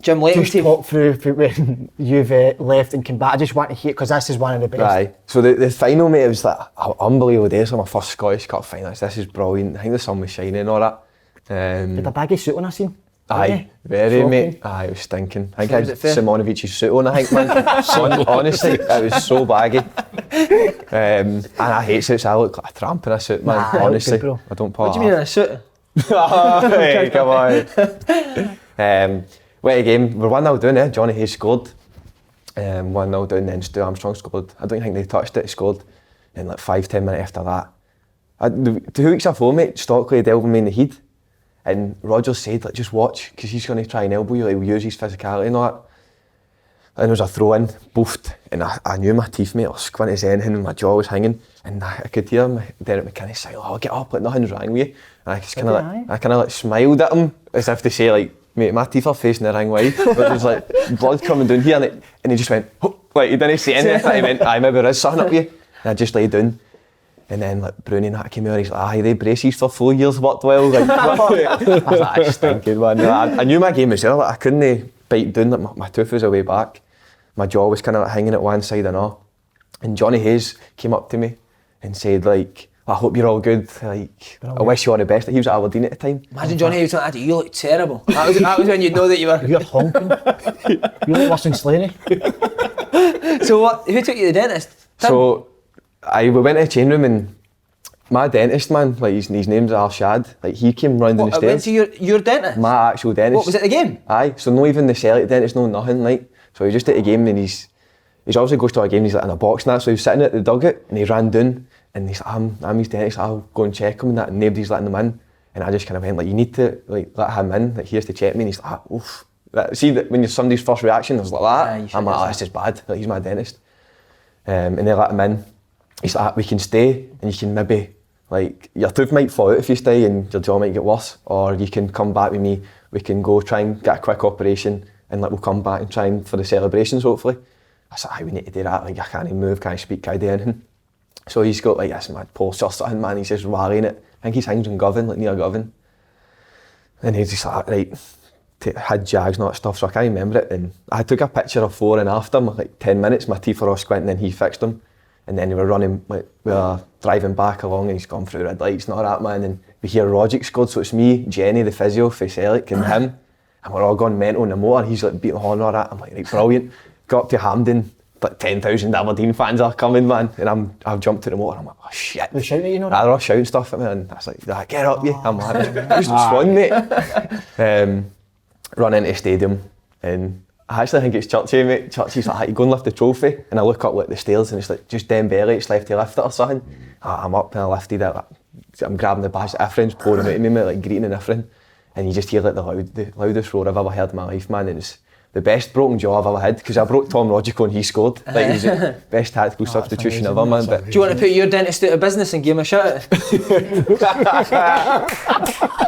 Jim Layton. just talk through when you've left and came back. I just want to hear, because this is one of the best. Aye. So the final, mate, it was like an unbelievable day. So my first Scottish Cup final. This is brilliant. I think the sun was shining and all that. Did a baggy suit on, I seen? Aye, very, mate. Aye, it was stinking. I think I Was had it fair? Simonovic's suit on, I think, man. Honestly, it was so baggy. And I hate suits. I look like a tramp in a suit, man. Nah, Honestly, good, bro. I don't pull What do you mean in a suit? Hey, come on. What a game. We're 1-0 down, eh? Johnny Hayes scored. 1-0 down, then Stu Armstrong scored. I don't think they touched it, he scored. And like 5-10 minutes after that. 2 weeks before, mate, Stockley had elbowed me in the head. And Rodgers said, like, just watch, because he's going to try and elbow you, like, use his physicality and all that. And there was a throw in, boofed, and I knew my teeth, mate, were squint as anything, and my jaw was hanging. And I could hear Derek McKinney say, oh, get up, like, nothing's wrong with you. And I just kind of like smiled at him, as if to say, like, mate, my teeth are facing the wrong way. But there was like blood coming down here, and he just went, oh, like, he didn't say anything. He went, aye, maybe there is something up with you. And I just lay down. And then like Bruni and that came out, he's like, aye, they braces for 4 years worked well. Like, I was like, that's stinking, man. I knew my game as well. Like, I couldn't bite down, like my tooth was away back. My jaw was kind of like hanging at one side and all. And Johnny Hayes came up to me and said, like, I hope you're all good. Like, I wish you all the best. He was at Aberdeen at the time. Imagine Johnny was like, you look terrible. That was when you'd know that you were. You're honking. You look worse than Slaney. So what? Who took you to the dentist? Tim? So we went to the change room and my dentist, man, like his name's Arshad. Like he came round down the Went stairs. to your dentist? My actual dentist. What was it? The game? Aye. So not even the Celtic dentist, no nothing. Like so he was just at the game and he's obviously goes to a game. And he's like in a box and that. So he was sitting at the dugout and he ran down. And he's like, I'm his dentist, I'll go and check him and that, and nobody's letting him in. And I just kind of went like, you need to like let him in, like he has to check me. And he's like, oof. See that when you're somebody's first reaction is like that, I'm like, this is bad, like he's my dentist. And they let him in. He's like, we can stay and you can maybe, like your tooth might fall out if you stay and your jaw might get worse, or you can come back with me, we can go try and get a quick operation and like we'll come back and try and for the celebrations hopefully. I said, we need to do that, like I can't even move, can't speak, can't do anything. So he's got like this mad posture or something, man, he's just rallying it. I think he's hanging in Govan, like near Govan. And he's just like, right, had jags and all that stuff, so I can't remember it. And I took a picture of before and after, like 10 minutes, my teeth were all squinting and he fixed them. And then we were running, like, we were driving back along and he's gone through red lights and all that, man. And we hear Rodgers scored, so it's me, Jenny, the physio for Celtic, and him. And we're all going mental in the motor, he's like beating the horn and all that. I'm like, right, brilliant. Got up to Hampden. Like 10,000 Aberdeen fans are coming, man, and I've jumped to the motor. I'm like, oh shit! They're shouting at you, know? They're all shouting stuff at me, and I was like, get up, you! I'm like, just swung, mate. Run into the stadium, and I actually think it's Churchy, mate. Churchy's like, you go and lift the trophy, and I look up like the stairs, and it's like just Dembele, it's left to lift it or something. I'm up and I lifted it. Like, I'm grabbing the badge, everything's pouring out of me, mate, like greeting and everything, and you just hear like the loudest roar I've ever heard in my life, man. And it's the best broken jaw I've ever had because I broke Tom Rodgers and he scored. Like he's the best tactical substitution ever, man. But do you want to put your dentist out of business and give him a shout?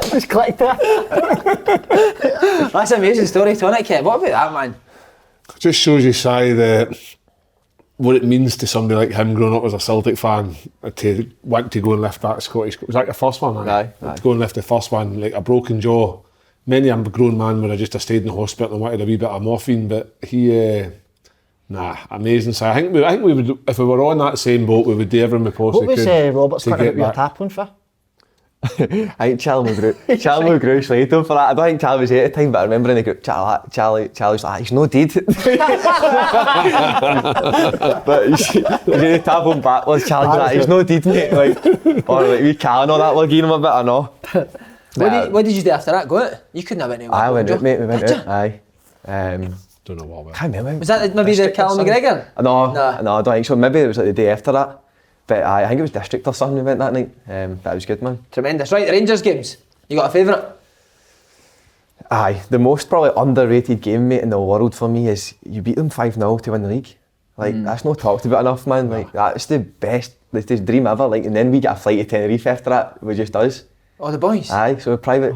Just clicked there. That's an amazing story, Tonic. Kev. What about that, man? It just shows you, Si, what it means to somebody like him growing up as a Celtic fan to want to go and lift that Scottish. Was that the first one? Aye. To go and lift the first one, like a broken jaw. Many a grown man would have just stayed in the hospital and wanted a wee bit of morphine, but he, amazing. So I think we would, if we were on that same boat, we would do everything we possibly could. What was Roberts to cutting get out your back. tap on for? I think Charlie McGrew slayed him for that. I don't think Charlie was here at the time, but I remember in the group, Charlie was like, he's no dead. But he's going to tap him backwards. Charlie's like, he's no dead, mate. Like, or like, we can or that, we're giving him a bit or no. What did you do after that? Go out? You couldn't have anywhere. I went out, mate, we went out, aye. Don't know what about. Can't remember. Was that maybe the Callum McGregor? No, I don't think so. Maybe it was like the day after that. But I think it was District or something we went that night. But it was good, man. Tremendous. Right, the Rangers games. You got a favourite? Aye, the most probably underrated game, mate, in the world for me is you beat them 5-0 to win the league. Like, that's not talked about enough, man. Like, that's the best, it's the dream ever. Like, and then we get a flight to Tenerife after that, with just us. Oh, the boys? Aye, so a private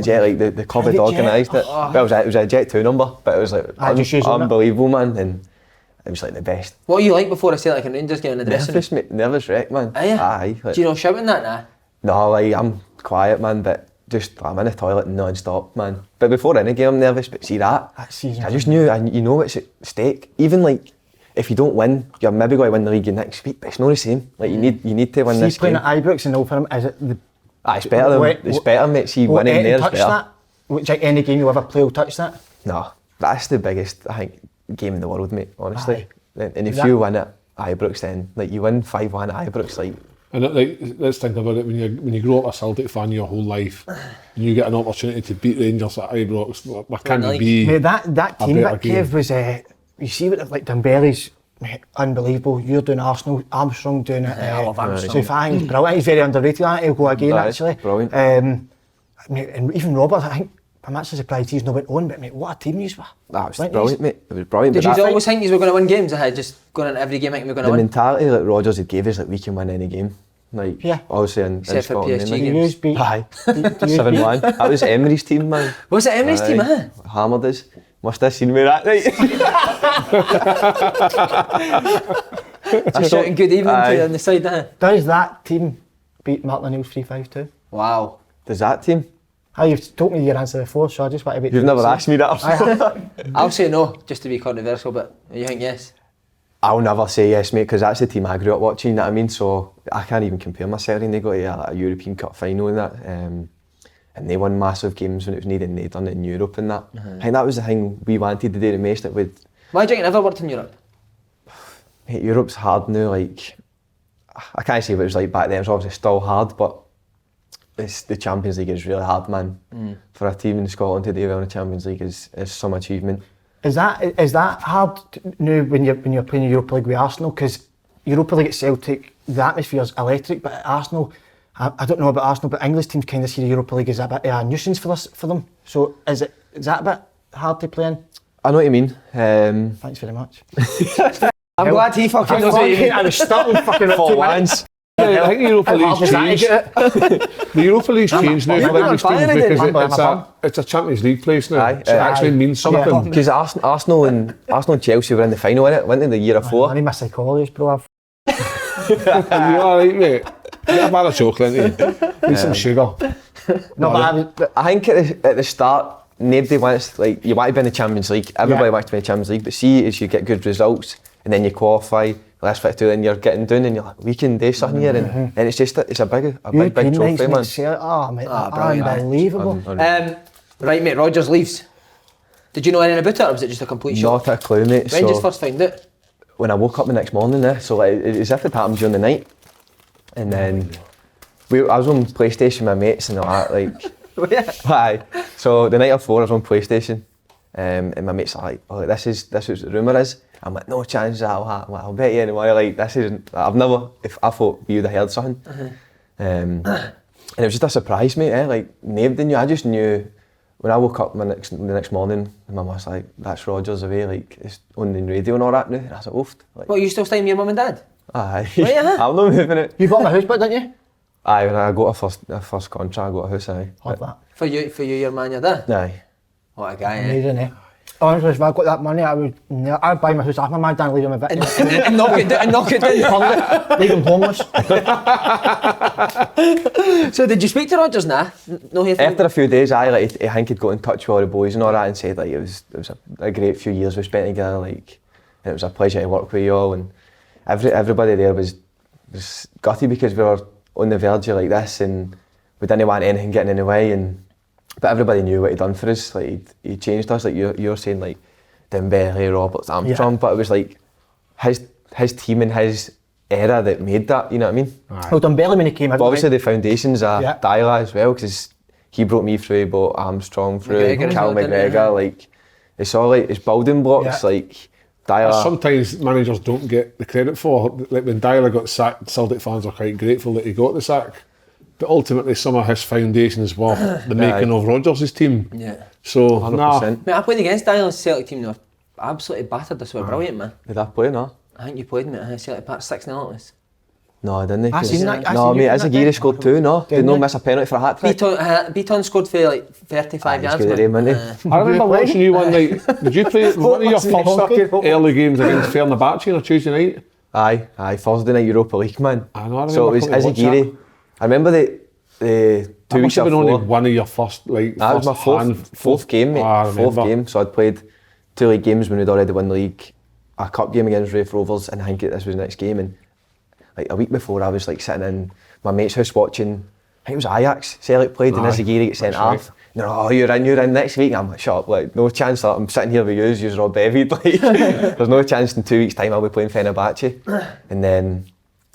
jet, like the club had organised it. Well, it was a Jet 2 number, but it was like unbelievable, man. And it was like the best. What were you like before a Celtic and Rangers game in the dressing room? Nervous, mate, nervous wreck, man. Are you? Aye. Like, do you know shouting that now? No, like, I'm quiet, man, but just, I'm in the toilet non-stop, man. But before any game I'm nervous, but see that? I just knew, you know what's at stake. Even like, if you don't win, you're maybe going to win the league next week, but it's not the same. Like, you need to win this game. Playing at Ibrox and Old Firm, is it the... It's better, mate. See, winning there is better. That? Which, like, any game you ever play will touch that? No, that's the biggest, I think, game in the world, mate, honestly. Aye. And if you win at Ibrox, then, like, you win 5-1 at Ibrox, like... And like, let's think about it, when you grow up a Celtic fan your whole life, and you get an opportunity to beat Rangers at Ibrox, what can you be? Mate, that team that Kev was, you see what, like, Dembele's unbelievable. You're doing Arsenal, Armstrong doing it. I love Armstrong. So if I think he's brilliant, he's very underrated. He'll go again, actually. Brilliant. And even Roberts, I think, I'm actually surprised he's not went on, but mate, what a team you were. That was brilliant, mate. It was brilliant. Did you always think you were going to win games? I had just going into every game thinking we were going to win? The mentality that Rodgers had gave us, like, we can win any game. Like, obviously in except for Scotland. PSG games. Beat, aye. 7-1. That was Emery's team, man. Was it Emery's team, huh? Hammered us. Must have seen me that night. Just shouting good evening to you on the side, huh? Does that team beat Martin O'Neill's 3-5-2? Wow. Does that team? You've told me your answer before, so I just want to be... You've never asked me that before. I'll say no, just to be controversial, but you think yes? I'll never say yes, mate, because that's the team I grew up watching, you know what I mean? So I can't even compare myself, and they got to a European Cup final and that. And they won massive games when it was needed, and they done it in Europe and that. I think that was the thing we wanted to do the most. It would. Why do you think you never worked in Europe? Mate, Europe's hard now, like, I can't say what it was like back then, it's obviously still hard, but the Champions League is really hard, man. For a team in Scotland to do well in the Champions League is some achievement. Is that hard now when you're playing Europa League with Arsenal? Because Europa League at Celtic, the atmosphere is electric, but at Arsenal, I don't know about Arsenal, but English teams kind of see the Europa League as a bit of a nuisance for them. So is that a bit hard to play in? I know what you mean. Thanks very much. I'm glad he fucking knows what you mean. I was starting fucking For once. I think the Europa League's changed. The Europa League's changed now for English teams because it's a Champions League place now. Aye, So it actually means something. Because Arsenal and Chelsea were in the final, innit? Weren't they the year before? I need my psychologist, bro. You alright, mate? Get a bar of chocolate into you. Need some sugar. No, but I think at the start, nobody wants, like, you want to be in the Champions League. Everybody wants to be in the Champions League. But see, as you get good results and then you qualify, last 52, and you're getting down and you're like, we can do something here. And it's just, it's a big trophy, man. Oh, mate, unbelievable. Right, mate, Rodgers leaves. Did you know anything about it, or was it just a complete shock? Not a clue, mate. When did you first find out? When I woke up the next morning, so like, as if it happened during the night. And then I was on PlayStation with my mates and all that, like, aye. So the night before I was on PlayStation, and my mates are like, oh, this is what the rumour is. I'm like, no chance that'll happen. I'm like, I'll bet you anyway, like, this isn't, I've never, if I thought we would have heard something. And it was just a surprise, mate, like, nobody knew. I just knew, when I woke up the next morning, my mum was like, that's Rodgers away, like, it's on the radio and all that now. And I was like, oofed. Like, What, you still staying with your mum and dad? aye. Right, I'm not moving it. You bought my house back, didn't you? Aye, when I got a first contract, I got a house, aye. Love that. For you, your man, your dad? Aye. What a guy, eh? Amazing, eh? Honestly, if I got that money, I'd buy my house off my man and leave him a bit. And knock it down. Leave him homeless. So did you speak to Rodgers now? No, After a few days, I think he'd got in touch with all the boys and all that and said like it was a great few years we spent together, like, and it was a pleasure to work with you all, and everybody there was gutted because we were on the verge of like this and we didn't want anything getting in the way, but everybody knew what he'd done for us. Like he changed us. Like you're saying, like Dembele, Roberts, Armstrong, but it was like his team and his era that made that. You know what I mean? Well, Dembele when he came out. But obviously the foundations are Dyla as well, because he brought me through, he brought Armstrong through, Cal McGregor. Like it's all like it's building blocks. Like Dyla. Sometimes managers don't get the credit for. Like when Dyla got sacked, Celtic fans are quite grateful that he got the sack. But ultimately, some of his foundations were the making of Rodgers' team. Yeah. So, 100%. Mate, I played against Dylan's Celtic team, they were absolutely battered us. They were brilliant, man. Did I play, no? I think you played, mate. Celtic Park 6-0 at us. No, I didn't. I seen that. No, mate, Azagiri scored 2, no? Did not miss a penalty for a hat-trick? Beaton scored for like 35 yards, good at him, isn't he? I remember watching you one night. Did you play one of your first early games against Fenerbahce on a Tuesday night? Aye, Thursday night Europa League, man. I know, I so it was remember Azagiri. I remember the 2 weeks before. Only one of your first, like, that was my fourth game, mate. Fourth game. So I'd played 2 league games when we'd already won the league, a cup game against Raith Rovers, and I think this was the next game. And like a week before, I was like sitting in my mate's house watching. I think it was Ajax. Celtic played, and Azagiri get sent off. Right. And they're like, "Oh, you're in next week." And I'm like, "Shut up! Like, no chance that I'm sitting here with you're all bevied. Like, there's no chance in 2 weeks' time I'll be playing Fenerbahce." And then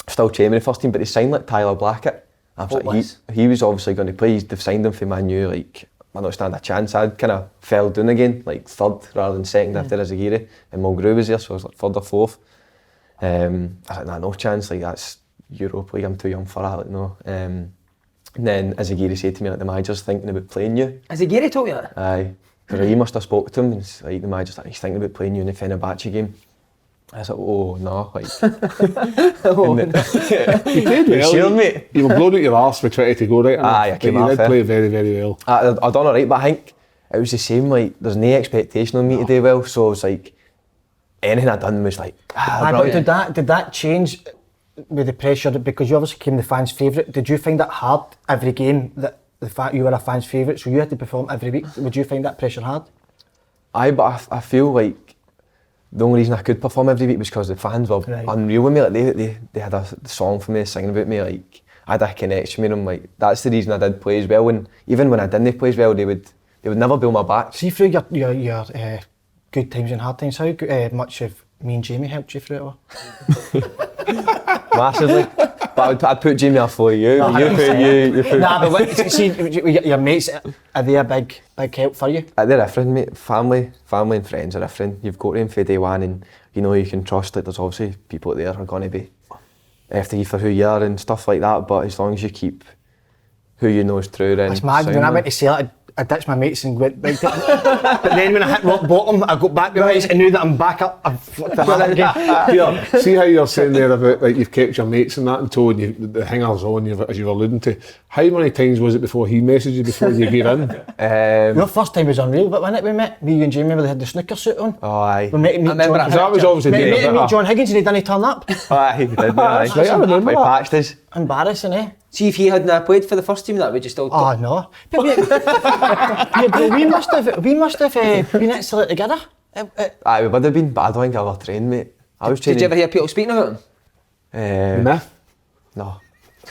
still training in the first team, but they signed like Tyler Blackett. I was like, he was obviously going to play. They've signed him for Man U. Like, I don't stand a chance. I'd kind of fell down again, like third rather than second after Azagiri. And Mulgrew was there, so I was like third or fourth. I was like, nah, no chance. Like, that's Europa League. I'm too young for that. Like, no. And then Azagiri said to me, like, the manager's thinking about playing you. Azagiri told you that? Aye, because he must have spoke to him. And like, the manager's like, he's thinking about playing you in the Fenerbahce game. I was like, oh no, like. You played well. Sure, mate. You were blown out your arse for 20 to go, right? Aye, I came off. You did play very, very well. I done alright, but I think it was the same. Like, there's no expectation on me to do well, so it's like anything I done was like. But did that change with the pressure? Because you obviously became the fans' favourite. Did you find it hard every game that the fact you were a fan's favourite, so you had to perform every week? Would you find that pressure hard? Aye, but I feel like the only reason I could perform every week was because the fans were unreal with me. Like they had a song for me, singing about me. Like I had a connection with them. Like that's the reason I did play as well. And even when I didn't play as well, they would never be on my back. See through your good times and hard times, how much have me and Jamie helped you through it? Massively. But I'd put Jamie off for you. No, You put. Nah, but what, see, your mates, are they a big help for you? They're different, mate. Family and friends are different. You've got them for day one, and you know you can trust. Like there's obviously people out there who are going to be after you for who you are and stuff like that. But as long as you keep who you know is true, then it's mad. When I went to Celtic, I ditched my mates and went big. But then when I hit rock bottom, I got back with my mates and knew that I'm back up. I've flipped it back again. See how you're saying there about like you've kept your mates and that in tow, and the hangers on, as you were alluding to. How many times was it before he messaged you before you gave in? Your first time was unreal, but when we met, me, you and Jamie, they had the snooker suit on. Oh aye. We met That was obviously meet John Higgins and he didn't turn up. Oh aye, he did. Aye. Right, I remember He patched us. Embarrassing, eh? See, if he hadn't played for the first team, that would you still... Oh no. But we must have been at Celtic together. Aye, we would have been, but I don't think I ever trained, mate. I was training. Did you ever hear people speaking about him? Myth? No.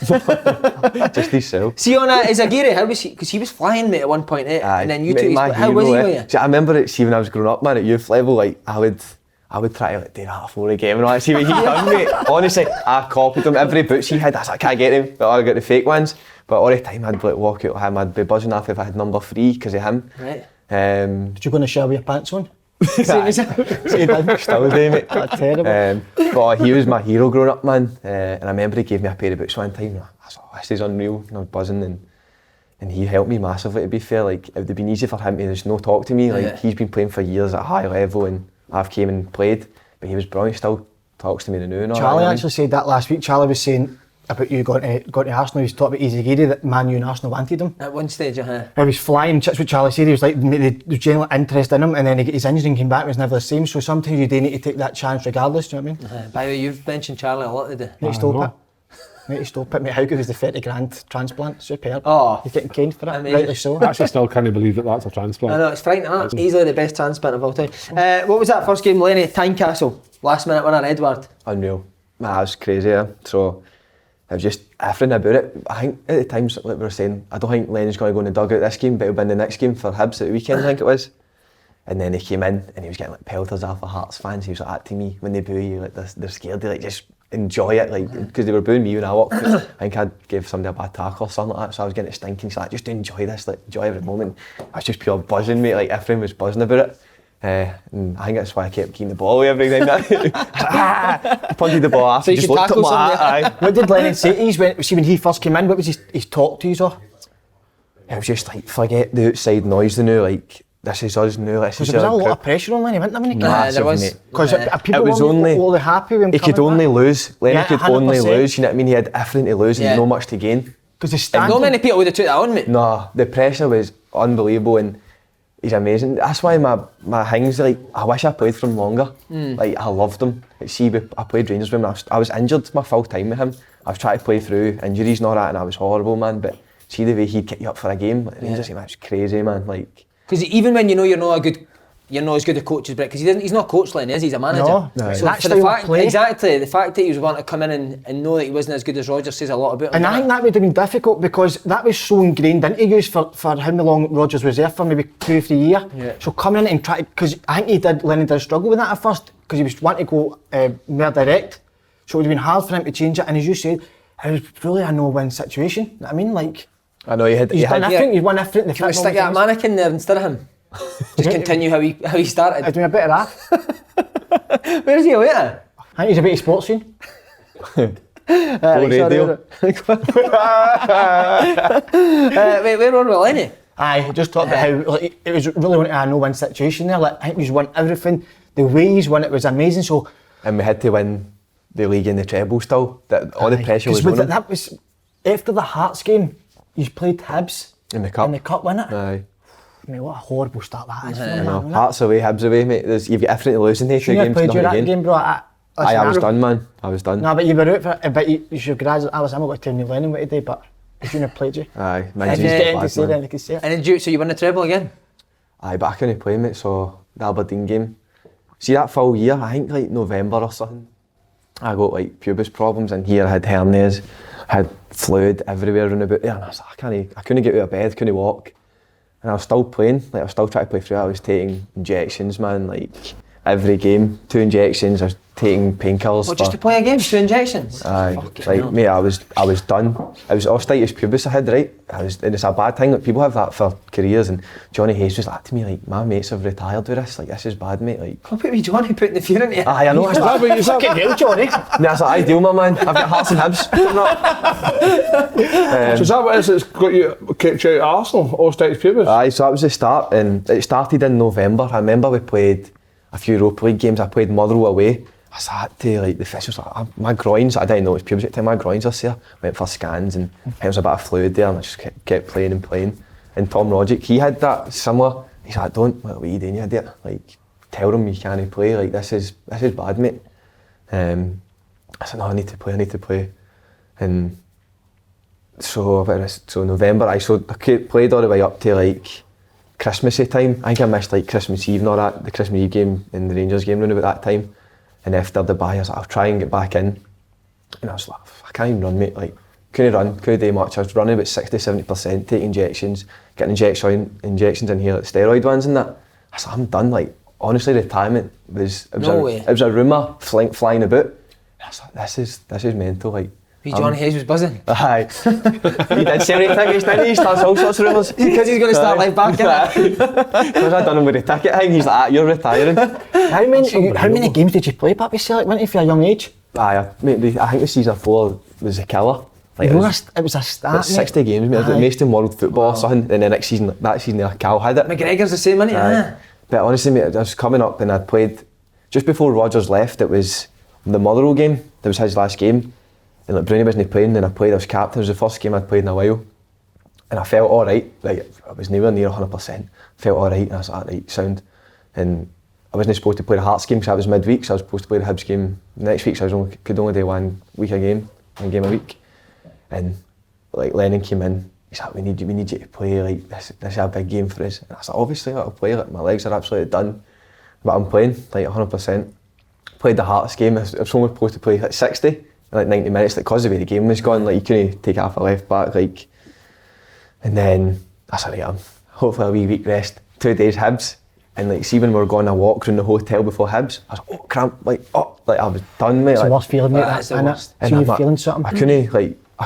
Just himself. See, on as a Gary, how was he? Because he was flying, mate, at one point, eh? Aye. And then you two, how was he with you? See, I remember it, see when I was growing up, man, at youth level, like I would try to like do that before the game and all that. See what he done, mate. Honestly, I copied him. Every boots he had, I was like, I can't get him, but I got the fake ones. But all the time I'd like walk out with him, I'd be buzzing off if I had number 3 because of him. Right. Did you go in the shower with your pants on? Still do, mate. That's terrible. But he was my hero growing up, man. And I remember he gave me a pair of boots one time. I was like, this is unreal. And I was buzzing and he helped me massively, to be fair. Like, it would have been easy for him to just no talk to me. Like, he's been playing for years at a high level and I've came and played. But he was brilliant, still talks to me now. And Charlie actually said that last week. Charlie was saying about you going to Arsenal. He was talking about Easy Gary, that Man U and Arsenal wanted him. At one stage, He was flying, that's what Charlie said. He was like, there was general interest in him, and then he got his injury and came back and was never the same. So sometimes you do need to take that chance regardless, do you know what I mean? By the way, you've mentioned Charlie a lot today. Need to stop it. Need to stop it, mate. How good was the 30 grand transplant? Superb. Oh, he's getting caned for it, amazing. rightly so. I actually still can't believe that's a transplant. I know, it's frightening, isn't it? Easily the best transplant of all time. What was that first game, Lenny? Tynecastle, last minute winner, Edward. Unreal. Man, that was crazy, yeah. So I was just everything about it. I think at the times, like we were saying, I don't think Lennon's going to go in the dugout this game, but he'll be in the next game for Hibs at the weekend, I think it was. And then he came in and he was getting like pelters off of Hearts fans. He was like that to me when they boo you, like they're scared. They like just enjoy it, like because they were booing me when I walked. I think I gave somebody a bad tackle or something like that, so I was getting it stinking. So like, just enjoy this, like enjoy every moment. I was just pure buzzing, mate. Like everyone was buzzing about it. And I think that's why I kept keeping the ball away every time. Punted the ball off. So you just could looked at tackle my What did Lennon say to you when he first came in? What was his talk to you? It was just like, forget the outside noise now, like this is us now. Because there was a lot of pressure on Lenny, wasn't there? There was. Because people it was were only all happy when he could only lose. Lenny could 100%. only lose, you know what I mean? He had everything to lose and no much to gain. Because the standard... Not many people would have took that on, mate. No, the pressure was unbelievable and he's amazing. That's why my things, like, I wish I played for him longer. Like, I loved him. Like, see, I played Rangers with him. I was injured my full time with him. I was trying to play through injuries and all that and I was horrible, man. But see the way he'd kick you up for a game, like, Rangers game, that's crazy, man. Like, because even when you know you're not as good a coach as Brett, because he's not coach Lenny, is he? He's a manager. No. So for the fact, exactly, the fact that he was wanting to come in and know that he wasn't as good as Rodgers says a lot about him. And I think that would have been difficult because that was so ingrained into you for how long Rodgers was there for, maybe 2 or 3 years. Yeah. So coming in and try, because I think Lennon did struggle with that at first because he was wanting to go more direct. So it would have been hard for him to change it. And as you said, it was really a no-win situation. You know what I mean, like, I know he's done everything. He's won everything. Can we stick that mannequin there instead of him? Just continue how he started. I'm doing a bit of that. Where's he later? I think he's a bit of sports scene. radio. Wait, where were we, Lenny? Aye, just talked about how like, it was really a no-win situation there. Like, I think he's won everything. The way he's won it was amazing. So, and we had to win the league and the treble still. All the pressure was on him. That was after the Hearts game. You played Hibs in the cup. In the cup, wasn't it? Aye. I mean, what a horrible start that is. I know. Hearts away, Hibs away, mate. You've got everything to lose in here. Should you have played you that game, bro? I was done, man. I was done. No, but you were out for it. But you should graduate. I'm not going to tell you Lennon what today, but you shouldn't have played you. Aye, man. So you win the treble again? Aye, but I couldn't play, mate. So the Aberdeen game, see that full year, I think like November or something, I got like pubis problems and here I had hernias, had fluid everywhere around about there, and I was like, I couldn't get out of bed, couldn't walk. And I was still playing, like I was still trying to play through it. I was taking injections, man, like every game, 2 injections. I was taking painkillers. What, just to play a game, 2 injections? Aye, like mate, I was done. It was osteitis pubis I had, right? And it's a bad thing. Like people have that for careers. And Johnny Hayes was like to me, like, my mates have retired with this. Like this is bad, mate. Like, I'll put me Johnny putting the fear into you. aye, I know. Is that Fucking hell, Johnny. I was like, ideal, my man. I've got Hearts and Hibs. so is that what it is that's got you kicked you out of Arsenal, osteitis pubis? Aye, so that was the start, and it started in November. I remember we played a few Europa League games. I played Motherwell away. I sat to like the officials like, my groins, I didn't know it was pubis at the time, my groins are sore. Went for scans and there was a bit of fluid there and I just kept playing and playing. And Tom Rodgers, he had that similar. He's like, what are you doing, you idiot? Like, tell them you can't play, like this is bad, mate. I said, no, I need to play. And so November, I played all the way up to like Christmassy time. I think I missed like Christmas Eve and all that, the Christmas Eve game and the Rangers game around about that time. And after the bye, I was like, I'll try and get back in. And I was like, I can't even run, mate. Like, couldn't do much. I was running about 60-70%, taking injections, getting injections in here, like steroid ones and that. I was like, I'm done. Like, honestly, retirement was a rumour flying about. And I was like, this is mental. Like, Johnny Hayes was buzzing. Aye. He did say tickets, didn't he? He starts all sorts of rumours. Because he's going to start life back, because I done him with the ticket thing, he's like, you're retiring. How many games did you play back with Celtic, weren't you, for a young age? Aye, I think the season 4 was a killer. Like, it was a start, 60 games, mate. It was in world football or something. And the next season, that season, Cal had it. McGregor's the same, isn't he? Aye. But honestly, mate, I was coming up and I'd played, just before Rodgers left, it was the Motherwell game. That was his last game. And like Bruni wasn't playing, and I played, I was captain. It was the first game I'd played in a while. And I felt alright, like I was nowhere near 100%. Felt alright, and I was like, right, sound. And I wasn't supposed to play the Hearts game because I was midweek, so I was supposed to play the Hibs game next week, so I could only do one game a week. And like Lennon came in, he's like, we need you to play, like this is a big game for us. And I was like, obviously I'll play, like my legs are absolutely done. But I'm playing, like 100%. Played the Hearts game, I was only supposed to play like 60. Like 90 minutes, like because of the way the game was gone, like you couldn't take half a left back, like. And then I said, right, hopefully a wee week rest, 2 days Hibs, and like see when we were going a walk around the hotel before Hibs, I was like, oh cramp, like I was done, mate. It's like, the worst feeling, mate. That's the worst. So you're feeling something. I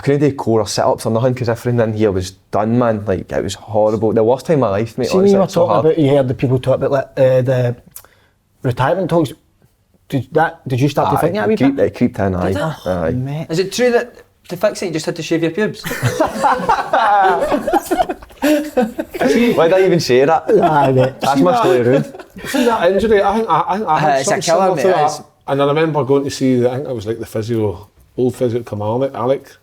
couldn't do core or sit-ups or nothing because everything in here was done, man. Like it was horrible. The worst time of my life, mate. See, when you were talking about, you heard the people talk about like, the retirement talks. Did you start to think that a wee bit? It creeped in, aye. Mate. Is it true that to fix it you just had to shave your pubes? Why did I even say that? Aye, mate. That's my story, rude. See that injury, I think I had it's a something killer, similar to mate, that. And I remember going to see, I think it was like the old physio Kilmarnock, Alec,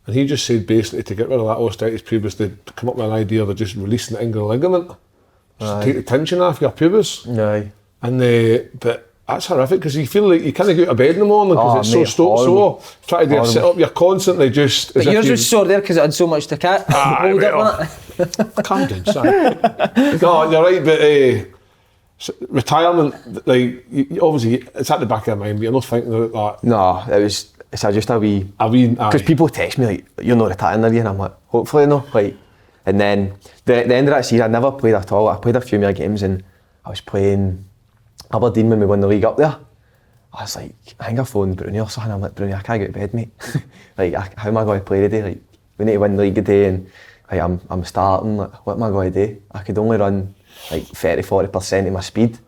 and he just said basically to get rid of that osteitis pubis, they'd come up with an idea of just releasing the inguinal ligament, just to take the tension off your pubis. Aye. And but that's horrific because you feel like you can't get out of bed in the morning because it's mate, so sore. Try to do a sit up, you're constantly just. But yours was sore there because it had so much to cut. Calm down, son. No, you're right, but retirement, like obviously, it's at the back of your mind, but you're not thinking about that. No, it's just a wee. Because people text me like, you're not retiring, are you? And I'm like, hopefully no. Like, and then the end of that season, I never played at all. I played a few more games and I was playing Aberdeen when we won the league up there. I was like, I think I phoned Bruni or something. I'm like, Bruni, I can't get to bed, mate. Like, how am I going to play today? Like, we need to win the league today, and like, I'm starting. Like, what am I going to do? I could only run like 30-40% of my speed.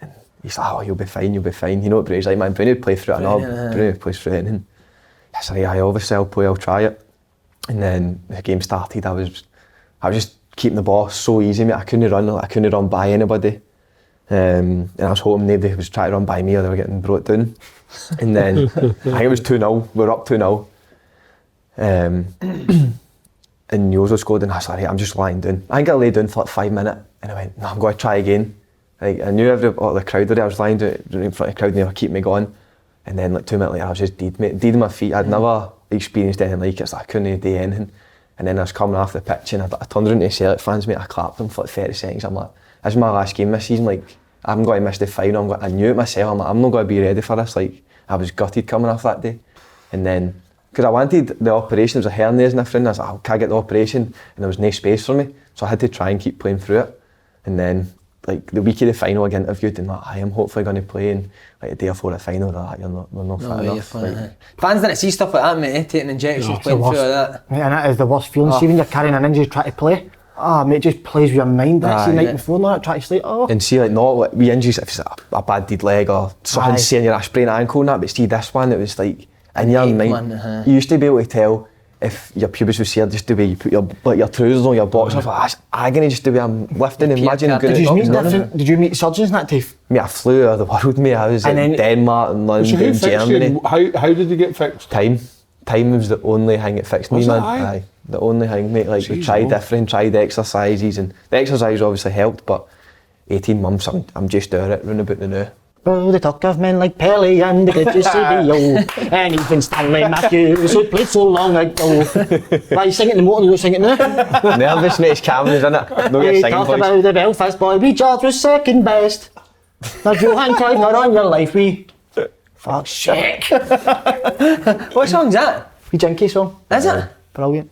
And he's like, oh, you'll be fine. You know what Bruni's like, man. Bruni would play through it, and Bruni plays through anything. I said, yeah, obviously I'll play. I'll try it. And then the game started. I was just keeping the ball so easy, mate. I couldn't run by anybody. And I was hoping nobody was trying to run by me or they were getting brought down. And then I think it was 2-0, we were up 2-0. And Yozo scored and I was like, I'm just lying down. I think I lay down for like 5 minutes and I went, no, I'm going to try again. Like, I knew the crowd were there, I was lying down in front of the crowd and they were keeping me going. And then like 2 minutes later I was just dead, mate. Dead on my feet. I'd never experienced anything like it, so I couldn't do anything. And then I was coming off the pitch and I turned around to the Celtic fans, mate, I clapped them for like 30 seconds. I'm like, this is my last game this season, like, I'm going to miss the final. I knew it myself. I'm like, I'm not going to be ready for this. Like, I was gutted coming off that day. And then, because I wanted the operation, there was a hernia and everything. I was like, oh, can I get the operation? And there was no space for me. So I had to try and keep playing through it. And then, like, the week of the final, I got interviewed and like, I am hopefully going to play. And like the day before the final, they're like, we're not fit enough. Like, fans didn't see stuff like that, mate, taking injections, playing through like that. Mate, and that is the worst feeling. See when you're carrying an injury trying to play. Mate, it just plays with your mind. That's the night before, like, try to sleep. And see, like, not like we injuries, if it's a bad dead leg or something saying you're a sprained ankle and that, but see this one, it was like in your mind. You used to be able to tell if your pubis was seared just the way you put your trousers on your boxers. Like, that's agony just the way I'm lifting. Imagine. Did you meet surgeons in that time? Mate, I flew out of the world, mate. I was in Denmark and London, Germany. How did you get fixed? Time was the only thing that fixed me, man. Aye. The only thing, mate. Like, we tried exercises, and the exercise obviously helped, but 18 months, I'm just out it, round about the now. Oh, they talk of men like Pelé and the good CBO, and even Stanley Matthews, who played so long ago. Why, you sing it in the motor, you don't sing it now? Nervous, mate, it's cameras, isn't it? No, you talk about the Belfast boy, we George was second best. Now Johan Cruyff not on your life, we... Fuck, shit. What song's that? We Jinky song. Is it? Brilliant.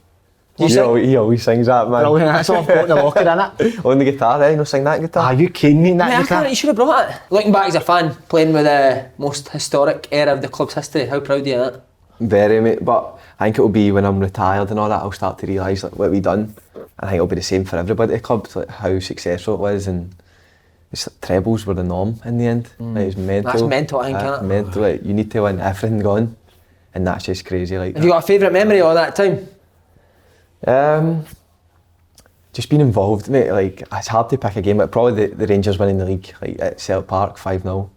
He always sings that, man. Brilliant, that's all I've got in the locker, innit? On the guitar, no sing that guitar. Are you kidding me? That guitar? You should have brought it. Looking back as a fan, playing with the most historic era of the club's history, how proud are you of that? Very, mate, but I think it'll be when I'm retired and all that, I'll start to realise like, what we've done. I think it'll be the same for everybody at the club, like how successful it was, and it's like, trebles were the norm in the end. Like, it's mental. That's mental, I think, isn't it? Mental, like, you need to win everything gone, and that's just crazy. Like, have you got a favourite memory of that time? Just being involved, mate. Like, it's hard to pick a game, but probably the Rangers winning the league, like at Celtic Park, 5-0.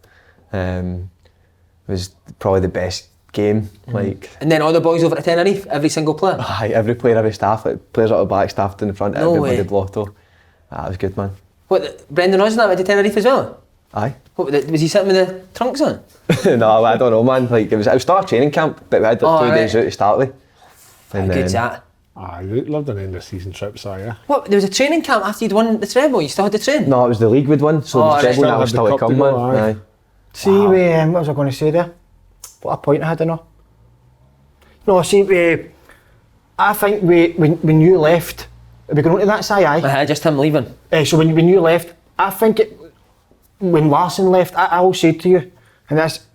Was probably the best game. Like, and then all the boys over at Tenerife, every single player. Aye, every player, every staff, like players out the back, staff in the front, everybody blocked off. That was good, man. What, Brendan Osborne went to Tenerife as well? Aye. What, was he sitting with the trunks on? No, I don't know, man. Like, it was still a training camp, but we had like, 2 days out to start with. How good's that? I loved an end of season trip, so yeah. What, there was a training camp after you'd won the treble? You still had to train? No, it was the league we'd won, so the treble that was still to come, man. Aye. See, what was I going to say there? What a point I had to know. No, see, I think when you left, are we going on to that side? Aye? Just him leaving. So when you left, I think when Larsson left, I will say to you, and that's,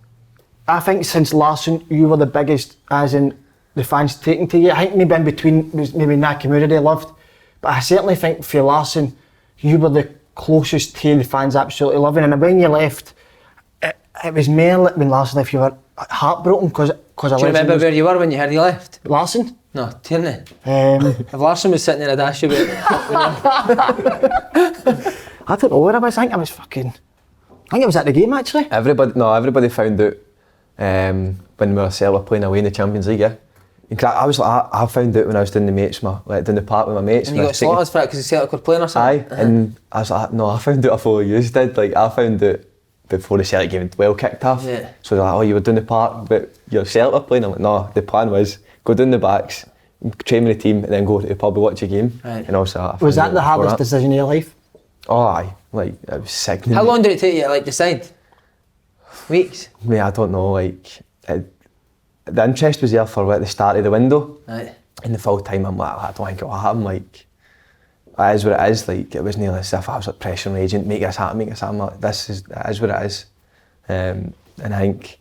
I think since Larsson, you were the biggest, as in the fans taking to you. I think maybe in between was maybe Nakamura they loved, but I certainly think for Larsson, you were the closest to the fans absolutely loving. And when you left, it was more like when Larsson left, you were heartbroken because do you remember where you were when you heard he left? Larsson? No, Tierney. If Larsson was sitting there, I'd ask you about I don't know where I was. I think it was at the game actually. Everybody found out when we were Celtic playing away in the Champions League. Yeah. I found out when I was doing the mates, down the park with my mates. And you got slaughtered for it because the Celtic were playing or something? Aye, and I was like, no, I found out before you did. Like, I found out before the Celtic game well kicked off. Yeah. So they're like, oh, you were down the park, but you're Celtic playing. I'm like, no, the plan was go down the backs, train with the team, and then go to the pub and watch a game. Right. And also, was that the hardest decision of your life? Oh, aye. Like, it was sickening. How long did it take you to like decide? Weeks? Mate, I don't know. Like, the interest was there for at the start of the window. Right. In the full time, I'm like, I don't think it'll happen. Like, it is what it is. Like, it wasn't as if I was like pressuring the agent, make this happen. Like, it is what it is. And I think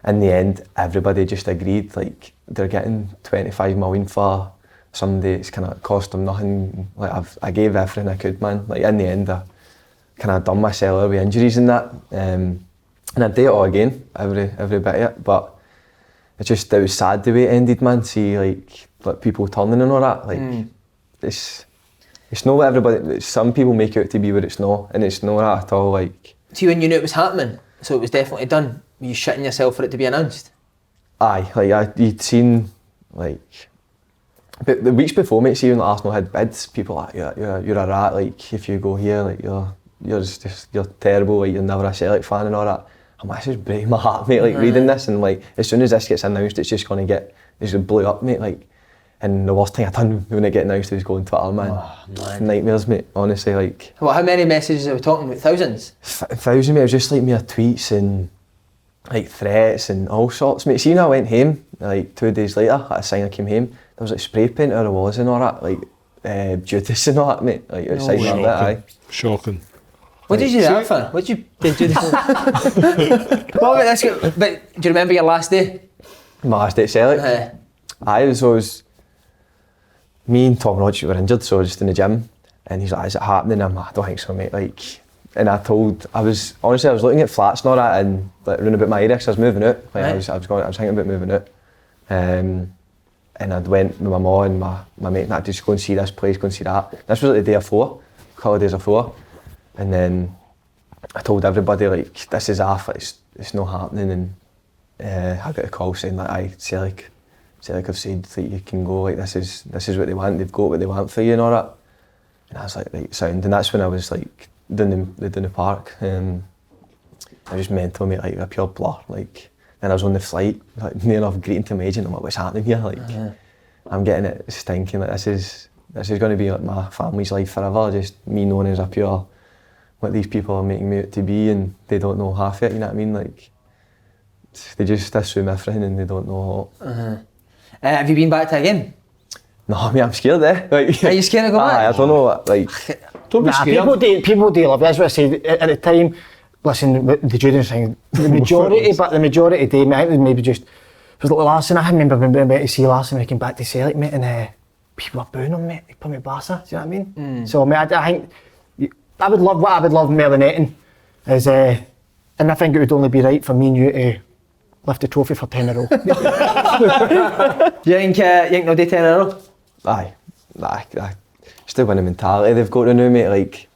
in the end, everybody just agreed. Like, they're getting 25 million for somebody that's kind of cost them nothing. Like, I gave everything I could, man. Like, in the end, I kind of done myself out with injuries and that. And I'd do it all again, every bit of it. But it was sad the way it ended, man. See, like people turning and all that. Like, it's not what everybody. Some people make it out to be what it's not, and it's not that at all. Like, see, when you knew it was happening, so it was definitely done. Were you shitting yourself for it to be announced? Aye, like you'd seen like, but the weeks before, mate. See when Arsenal had bids, people like you're a rat. Like, if you go here, like you're terrible. Like, you're never a Celtic fan and all that. I'm like, this is breaking my heart, mate, like reading this, and like as soon as this gets announced, it's just going to get, it's just blew up, mate, like, And the worst thing I done when I get announced was going Twitter, man. Oh, man. Nightmares, mate, honestly, like. Well, how many messages are we talking about? Thousands? 1,000, mate. It was just like mere tweets and like threats and all sorts, mate. See, when I went home, like 2 days later, at a sign I came home, there was like spray paint where I was and all that, like Judas and all that, mate. Like outside my bit, aye. Shocking. What did you do that for? What did you do? What about this? But do you remember your last day? My last day at Celtic? Aye, so it was me and Tom Rodgers were injured, so just in the gym, and he's like, is it happening? I'm like, I don't think so, mate. Like, and I was looking at flats and all that, and like round about my area, because I was moving out. Like, I was thinking about moving out. And I went with my mum and my mate and I just go and see this place, go and see that. This was like the day before, a couple of days before. And then I told everybody, like, this is off, it's not happening. And I got a call saying that, aye, Celtic have said that you can go, like, this is what they want, they've got what they want for you and all that. And I was like, right, sound. And that's when I was like, down the park. I was just mental, mate, like a pure blur. Like, then I was on the flight, like near enough greeting to my agent. I'm like, what's happening here? Like, I'm getting it stinking. Like, this is going to be like my family's life forever. Just me knowing as a pure, what these people are making me out to be, and they don't know half it. You know what I mean? Like, they just assume everything and they don't know. Have you been back to again? No, I mean, I'm scared. Like, are you scared to go back? I don't know. Like, Don't be scared. People do love it. That's what I said at the time. Listen, the Judas thing, the majority day, mate, was maybe just, it was like Larson. I remember being to see Larson when he came back to Celtic, mate, and people were booing him, mate. He put me Barca, do you know what I mean? So, mate, I think, I would love more than anything is, and I think it would only be right for me and you to lift the trophy for 10 in a row. Do you think they'll do 10 in a row? Aye. Still winning mentality they've got to now, mate. Like,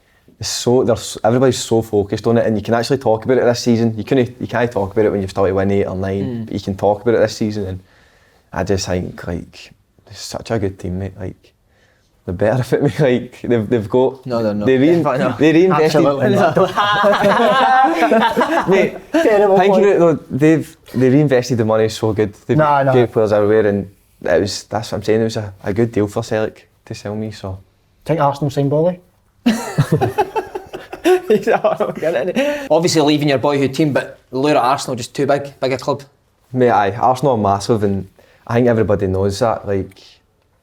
everybody's so focused on it, and you can actually talk about it this season. You can't talk about it when you've started winning 8 or 9, but you can talk about it this season. And I just think, like, it's such a good team, mate. Like, they're better if it, mate. Like, they've got. No, they're not. They reinvested. Absolutely not. Mate, thinking about it though, they reinvested the money so good. They've great players everywhere, and that's what I'm saying. It was a good deal for Celtic to sell me. So. Think Arsenal signed Bolly? Obviously leaving your boyhood team, but lure at Arsenal just too big a club. Mate, aye, Arsenal are massive, and I think everybody knows that. Like,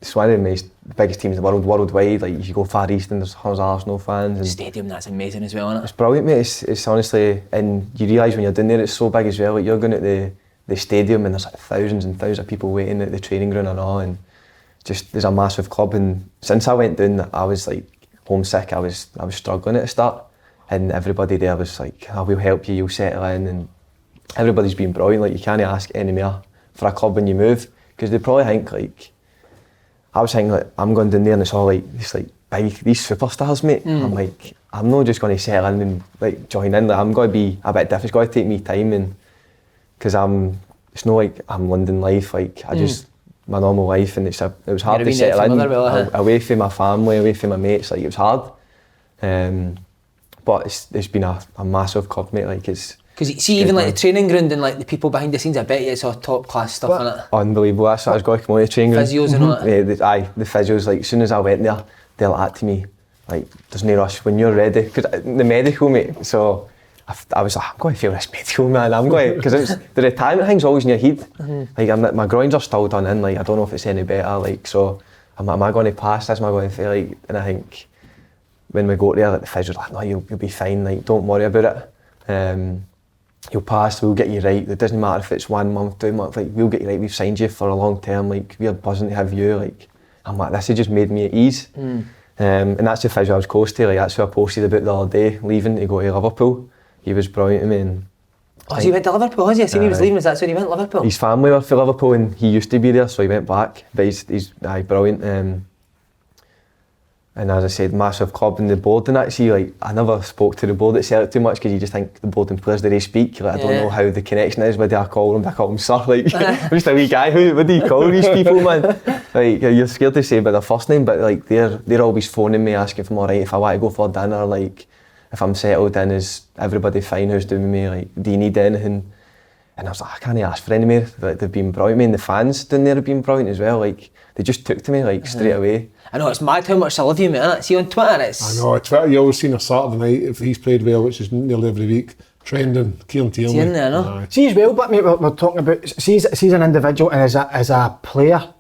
it's one of the biggest teams in the world, worldwide. Like, you go far east and there's hundreds of Arsenal fans. And stadium, that's amazing as well, isn't it? It's brilliant, mate. It's honestly, and you realise when you're down there, it's so big as well. Like, you're going at the stadium and there's like thousands and thousands of people waiting at the training ground and all, and just there's a massive club. And since I went down, I was like homesick. I was struggling at the start, and everybody there was like, we'll help you, you'll settle in, and everybody's been brilliant. Like, you can't ask any more for a club when you move, because they probably think like, I was thinking like, I'm going down there and it's all like these superstars, mate. I'm like, I'm not just going to settle in and like join in. Like, I'm going to be a bit different. It's going to take me time, and because it's not like I'm London life. Like, I just my normal life, and it was hard to settle in away from my family, away from my mates. Like, it was hard, but it's been a massive club, mate. Like, it's because see, even like the training ground and like the people behind the scenes, I bet you it's all top class stuff, isn't it? Unbelievable. That's what I was going to come on the training ground. Physios and all that. Yeah, the physios. Like, as soon as I went there, they like that to me. Like, there's no rush when you're ready. Because the medical, mate. So I was like, I'm going to feel this medical, man. I'm going, because the retirement thing's always in your head. Like, my groins are still done in. Like, I don't know if it's any better. Like, so am I going to pass this? Am I going to fail? Like, and I think when we go there, like, the physio's like, no, you'll be fine. Like, don't worry about it. You'll pass, we'll get you right. It doesn't matter if it's 1 month, 2 months, like, we'll get you right. We've signed you for a long term. Like, we're buzzing to have you. Like, I'm like, this has just made me at ease. And that's the physio I was close to. Like, that's who I posted about the other day, leaving to go to Liverpool. He was brilliant to me. And so he went to Liverpool, has he? I seen he was leaving, that's where he went, Liverpool? His family were for Liverpool and he used to be there, so he went back. But he's brilliant. And as I said, massive club, and the board and that. See, like, I never spoke to the board at Celtic too much, because you just think the board and players, do they speak? Like, I don't know how the connection is. Whether I call them sir. Like, I'm just a wee guy. What do you call these people, man? Like, you're scared to say by their first name, but like, they're always phoning me asking if I'm alright, if I want to go for dinner, like, if I'm settled in, is everybody fine, who's doing with me, like, do you need anything? And I was like, I can't ask for any more. Like, they've been brilliant. I mean, the fans down there have been brilliant as well. Like, they just took to me like straight away. I know, it's mad how much I love you, mate, innit? See on Twitter, it's... I know, Twitter, you always seen a Saturday night, if he's played well, which is nearly every week, trending, Kieran Tierney. Tierney, I know. See as well, but mate, we're talking about, see as an individual and as a player,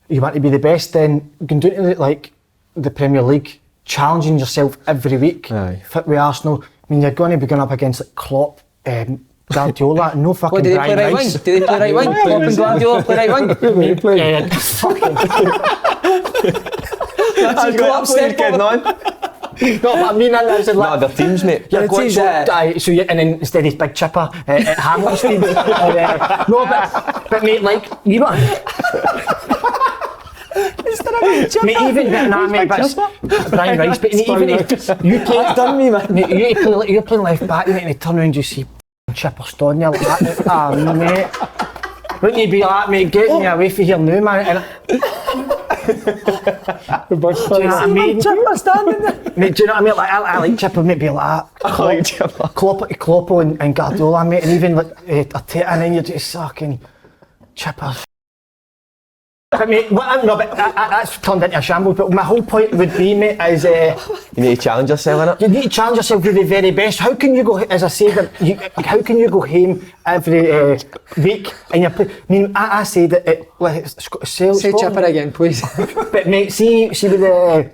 you want to be the best, then you can do it like the Premier League, challenging yourself every week. Aye. Fit with Arsenal. I mean, you're going to be going up against like Klopp, Guardiola, no fucking What, do they play Brian right wing? Rice. Do they play right wing? Klopp and Guardiola play right wing? That's Klopp's getting on. No, but I mean, I said like... No, they're teams, mate. You're going so you, and then instead he's Big Chipper at Hamilton. No, but mate, like, you know... Mate, even but Brian Rice, but even you play done me, man. Mate, you're playing left back, mate, and you turn around, you see Chipper stoning you like that. Ah, mate. Wouldn't you be like, mate, get me away from here now, man? Do you know what I mean? Chipper standing there. Mate, do you know what I mean? Like, I like Chipper, mate, be like that. I like Chipper. Klopp and Guardiola, mate, and even like Arteta, and then you're just fucking Chipper. I mean, that's turned into a shambles, but my whole point would be, mate, is... you need to challenge yourself, innit? You need to challenge yourself to the very best. How can you go, as I said, how can you go home every week and you play... I mean, I say that Say Chipper again, please. But mate, see with the...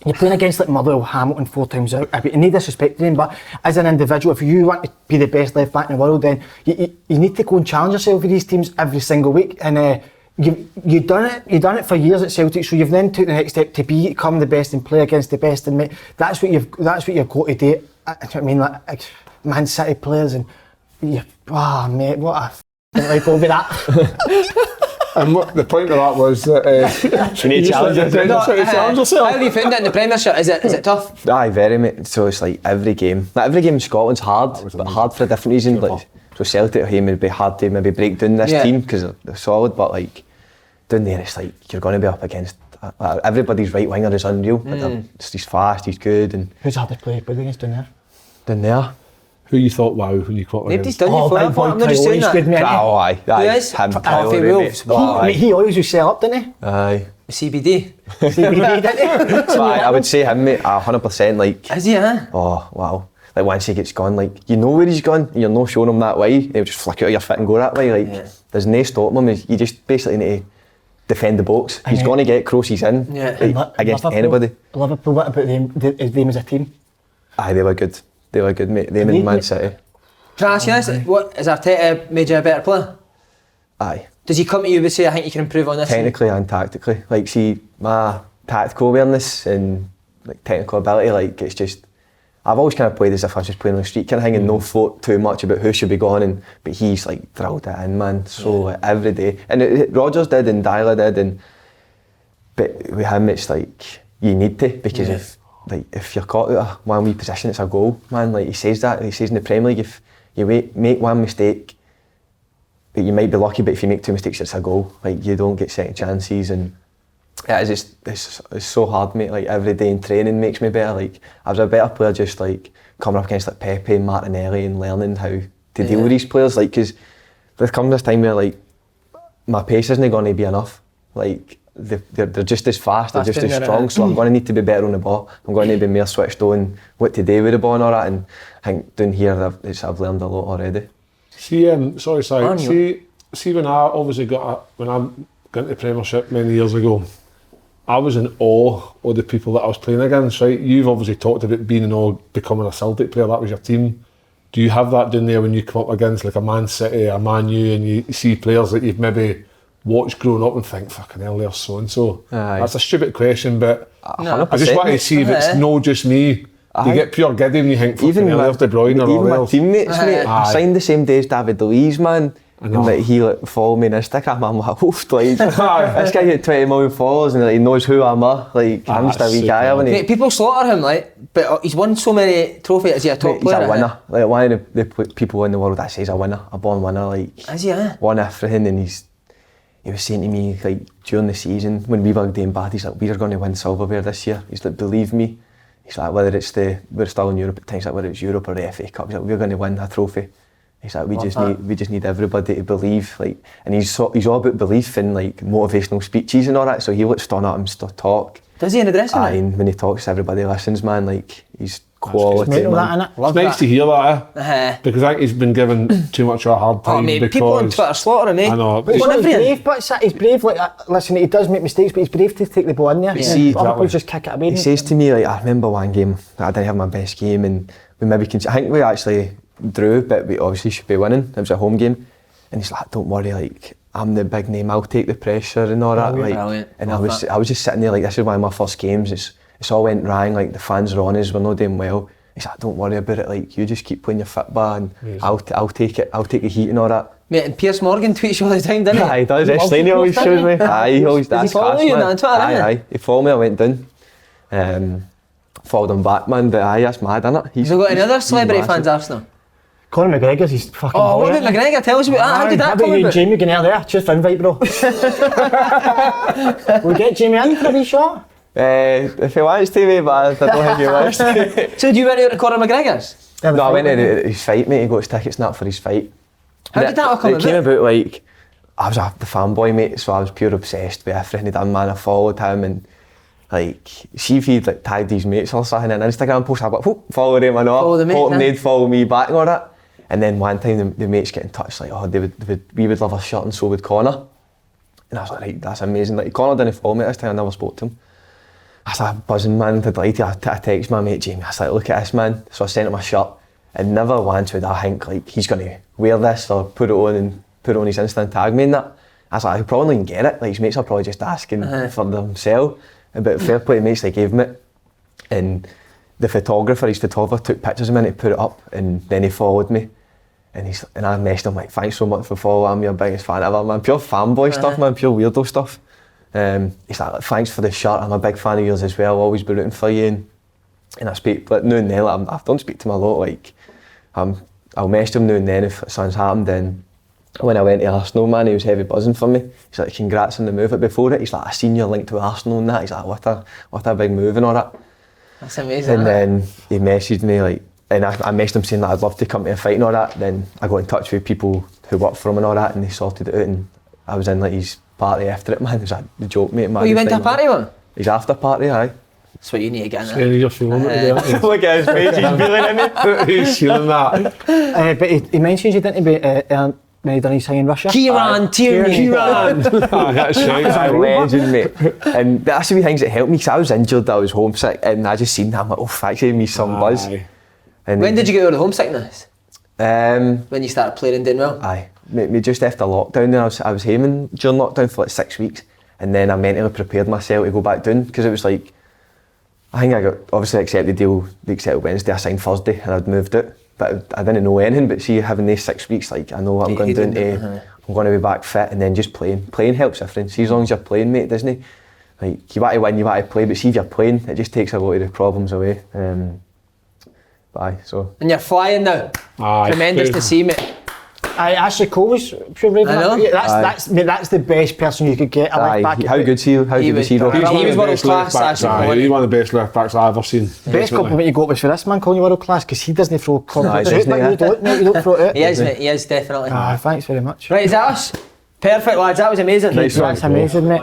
You're playing against like Motherwell, Hamilton 4 times out. I mean, no disrespect to them, but as an individual, if you want to be the best left back in the world, then you need to go and challenge yourself with these teams every single week. And you've done it for years at Celtic, so you've then took the next step to become the best and play against the best. And mate, that's what you've got to do. I mean, like Man City players, and mate, what a like over that. And the point of that was that you need to challenge yourself. How have you found it in the Premiership? Is it tough? Aye, very, mate. So it's like every game in Scotland's hard, but hard for a different reason. Like, so Celtic at home would be hard to maybe break down this team because they're solid, but like down there it's like you're going to be up against everybody's right winger is unreal. He's fast, he's good. And who's hardest player against down there? Down there. who you thought, wow, when you caught Nobody's done you for that. I'm not just saying that. Good, mate. Oh, aye. Who is? Him, Alfie Wolves. He always used to sell up, didn't he? Aye. CBD. CBD, didn't he? So I would say him, mate, 100%. Like, Is he, huh? oh, wow. Like, once he gets gone, like, you know where he's gone, and you're not showing him that way, he'll just flick out of your foot and go that way. Like, there's no stopping him. You just basically need to defend the box. He's going to get crosses in like, against anybody. Liverpool, what about them as a team? Aye, they were good. They were good, mate. Them and Man City. Can I ask you this? What, has Arteta made you a better player? Aye. Does he come to you and say, I think you can improve on this? Technically and tactically. Like, see, my tactical awareness and like technical ability, like, it's just, I've always kind of played as if I was just playing on the street kind of thing and no thought too much about who should be going, but he's like drilled it in, man, so every day. And Rodgers did and Dyla did, but with him it's like, you need to, because if you're caught out of one wee position, it's a goal, man. Like, he says in the Premier League, if you make one mistake, you might be lucky, but if you make 2 mistakes, it's a goal. Like, you don't get second chances, and it's so hard, mate. Like, every day in training makes me better. Like, I was a better player just like coming up against like Pepe and Martinelli and learning how to deal with these players. Like, because there comes this time where like my pace isn't going to be enough. Like, they're just as fast, they're just as strong, so I'm going to need to be better on the ball. I'm going to be more switched on what to do with the ball and all that, and I think down here I've learned a lot already. See, see when I obviously when I got into the Premiership many years ago, I was in awe of the people that I was playing against, right? You've obviously talked about being in awe, becoming a Celtic player, that was your team. Do you have that down there when you come up against like a Man City, a Man U, and you see players that you've maybe watched growing up and think, fucking hell, they're so-and-so? That's a stupid question, but I just want to see if it's not just me. You get pure giddy when you think, fucking hell, there's De Bruyne or even my else. teammates, mate, I signed the same day as David Luiz, man. And like, he like followed me on Instagram. I'm like, oof, like, this guy got 20 million followers and like, he knows who I'm at. Like, I'm just a wee guy. Mate, people slaughter him, like, but he's won so many trophies. Is he a top player? He's a winner. Like, one of the people in the world that says a winner, a born winner. Like, is he, won everything, and he was saying to me, like, during the season when we were doing bad, he's like, we're going to win silverware this year. He's like, believe me. He's like, whether it's we're still in Europe at times, like whether it's Europe or the FA Cup, he's like, we're going to win a trophy. He's like, we just need everybody to believe, like, and he's all about belief in like motivational speeches and all that. So he looks stand up and talk. Does he in the dressing room? And when he talks, everybody listens, man. Like, he's quality. It's Man. that, It's nice to hear that, Uh-huh. because I think he's been given too much of a hard time. Oh, mate, because people on Twitter slaughtering, eh? I know. But he's brave, but he's brave. Like, listen, he does make mistakes, but he's brave to take the ball in there. See, Other people just kick it away. He says to me, like, I remember one game that I didn't have my best game, and we maybe I think we actually drew, but we obviously should be winning. It was a home game, and he's like, "Don't worry, like, I'm the big name. I'll take the pressure and all that." Brilliant. And I was just sitting there like, this is one of my first games. It's all went wrong. Like, the fans are on us. We're not doing well. He's like, "Don't worry about it. Like, you just keep playing your football, and I'll take it. I'll take the heat and all that." Mate, and Piers Morgan tweets you all the time, doesn't he? Aye, he does. He always shows me. Aye, he always does. Does he follow you on Twitter? Aye. He followed me. I went down. Followed him back, man. But aye, that's mad, isn't it? Have you got any other celebrity fans, Arsenal? Conor McGregor's, he's fucking Oh, what brilliant. about McGregor? Tell us about that. How did that come you and about? Jamie getting out there? Just for invite, bro. We'll get Jamie in for a wee shot. If he wants to, mate, but I don't think he wants to. So do you went out to Conor McGregor's? No, I went to his fight, mate. He got his tickets and that for his fight. How did that all come It came about? about, like, I was the fanboy, mate, so I was pure obsessed with everything he done, man. I followed him, and like, see if he'd like tagged his mates or something in an Instagram post, I'd be like, whoop, follow him and all. Follow the mates, Hoping eh? they'd follow me back and all that. And then one time the mates get in touch, like, oh, we would love a shirt and so would Conor. And I was like, right, that's amazing. Like, Conor didn't follow me this time, I never spoke to him. I was like buzzing, man, delighted. I text my mate Jamie, I was like, look at this, man. So I sent him a shirt, and never once would I think, like, he's going to wear this or put it on and put it on his Insta and tag me in that. I was like, he'll probably not get it. Like, his mates are probably just asking for themselves. But fair play to mates, they gave him it. And his photographer took pictures of me and he put it up, and then he followed me. And I messaged him like, thanks so much for following, I'm your biggest fan ever, man. Pure fanboy stuff, man, pure weirdo stuff. He's like, thanks for the shirt, I'm a big fan of yours as well, always be rooting for you. And I speak, like, now and then, like, I don't speak to him a lot, like, I'll message him now and then if something's happened. Then when I went to Arsenal, man, he was heavy buzzing for me. He's like, congrats on the move. But before it, he's like, I seen your link to Arsenal and that. He's like, what a big move and all that. That's amazing. And then he messaged me, like, and I messaged him saying that I'd love to come to a fight and all that. Then I got in touch with people who work for him and all that, and they sorted it out, and I was in like his party after it, man. It was like the joke, mate. Oh, you went to a party one? His after party, aye. That's what you need to get in Yeah, you're feeling it. Look at his face, he's feeling it. He's feeling that. But he mentions you didn't be when he done his thing in Russia. Kieran Tierney. That's He's right. a legend, mate. And that's the wee things that helped me, because I was injured, I was homesick, and I just seen that, I'm like, oh, thanks, gave me some buzz. Aye. And When did you get over the homesickness? When you started playing and doing well? Aye, me just after lockdown, then I was home during lockdown for like 6 weeks, and then I mentally prepared myself to go back down, because it was like, I think I got obviously accepted the deal, they accepted Wednesday, I signed Thursday, and I'd moved out, but I didn't know anything. But see, having these 6 weeks, like, I know what I'm going down to, I'm going to be back fit, and then just playing helps everything. See, as long as you're playing, mate, doesn't it? Like, you want to win, you want to play, but see, if you're playing, it just takes a lot of the problems away. But aye, so. And you're flying now. Aye. Tremendous to see, mate. Aye, Ashley Cole was pure brave. I know. That's the best person you could get. How good's he? How good was he? He was world class, actually. He's one of the best left backs I've ever seen. Best compliment you got was for this man calling you world class, because he doesn't throw compliments No, out, but you don't, mate, you don't throw it out. He is, mate. He is, definitely. Thanks very much. Right, is that us? Perfect, lads. That was amazing. Nice one. That's amazing, mate.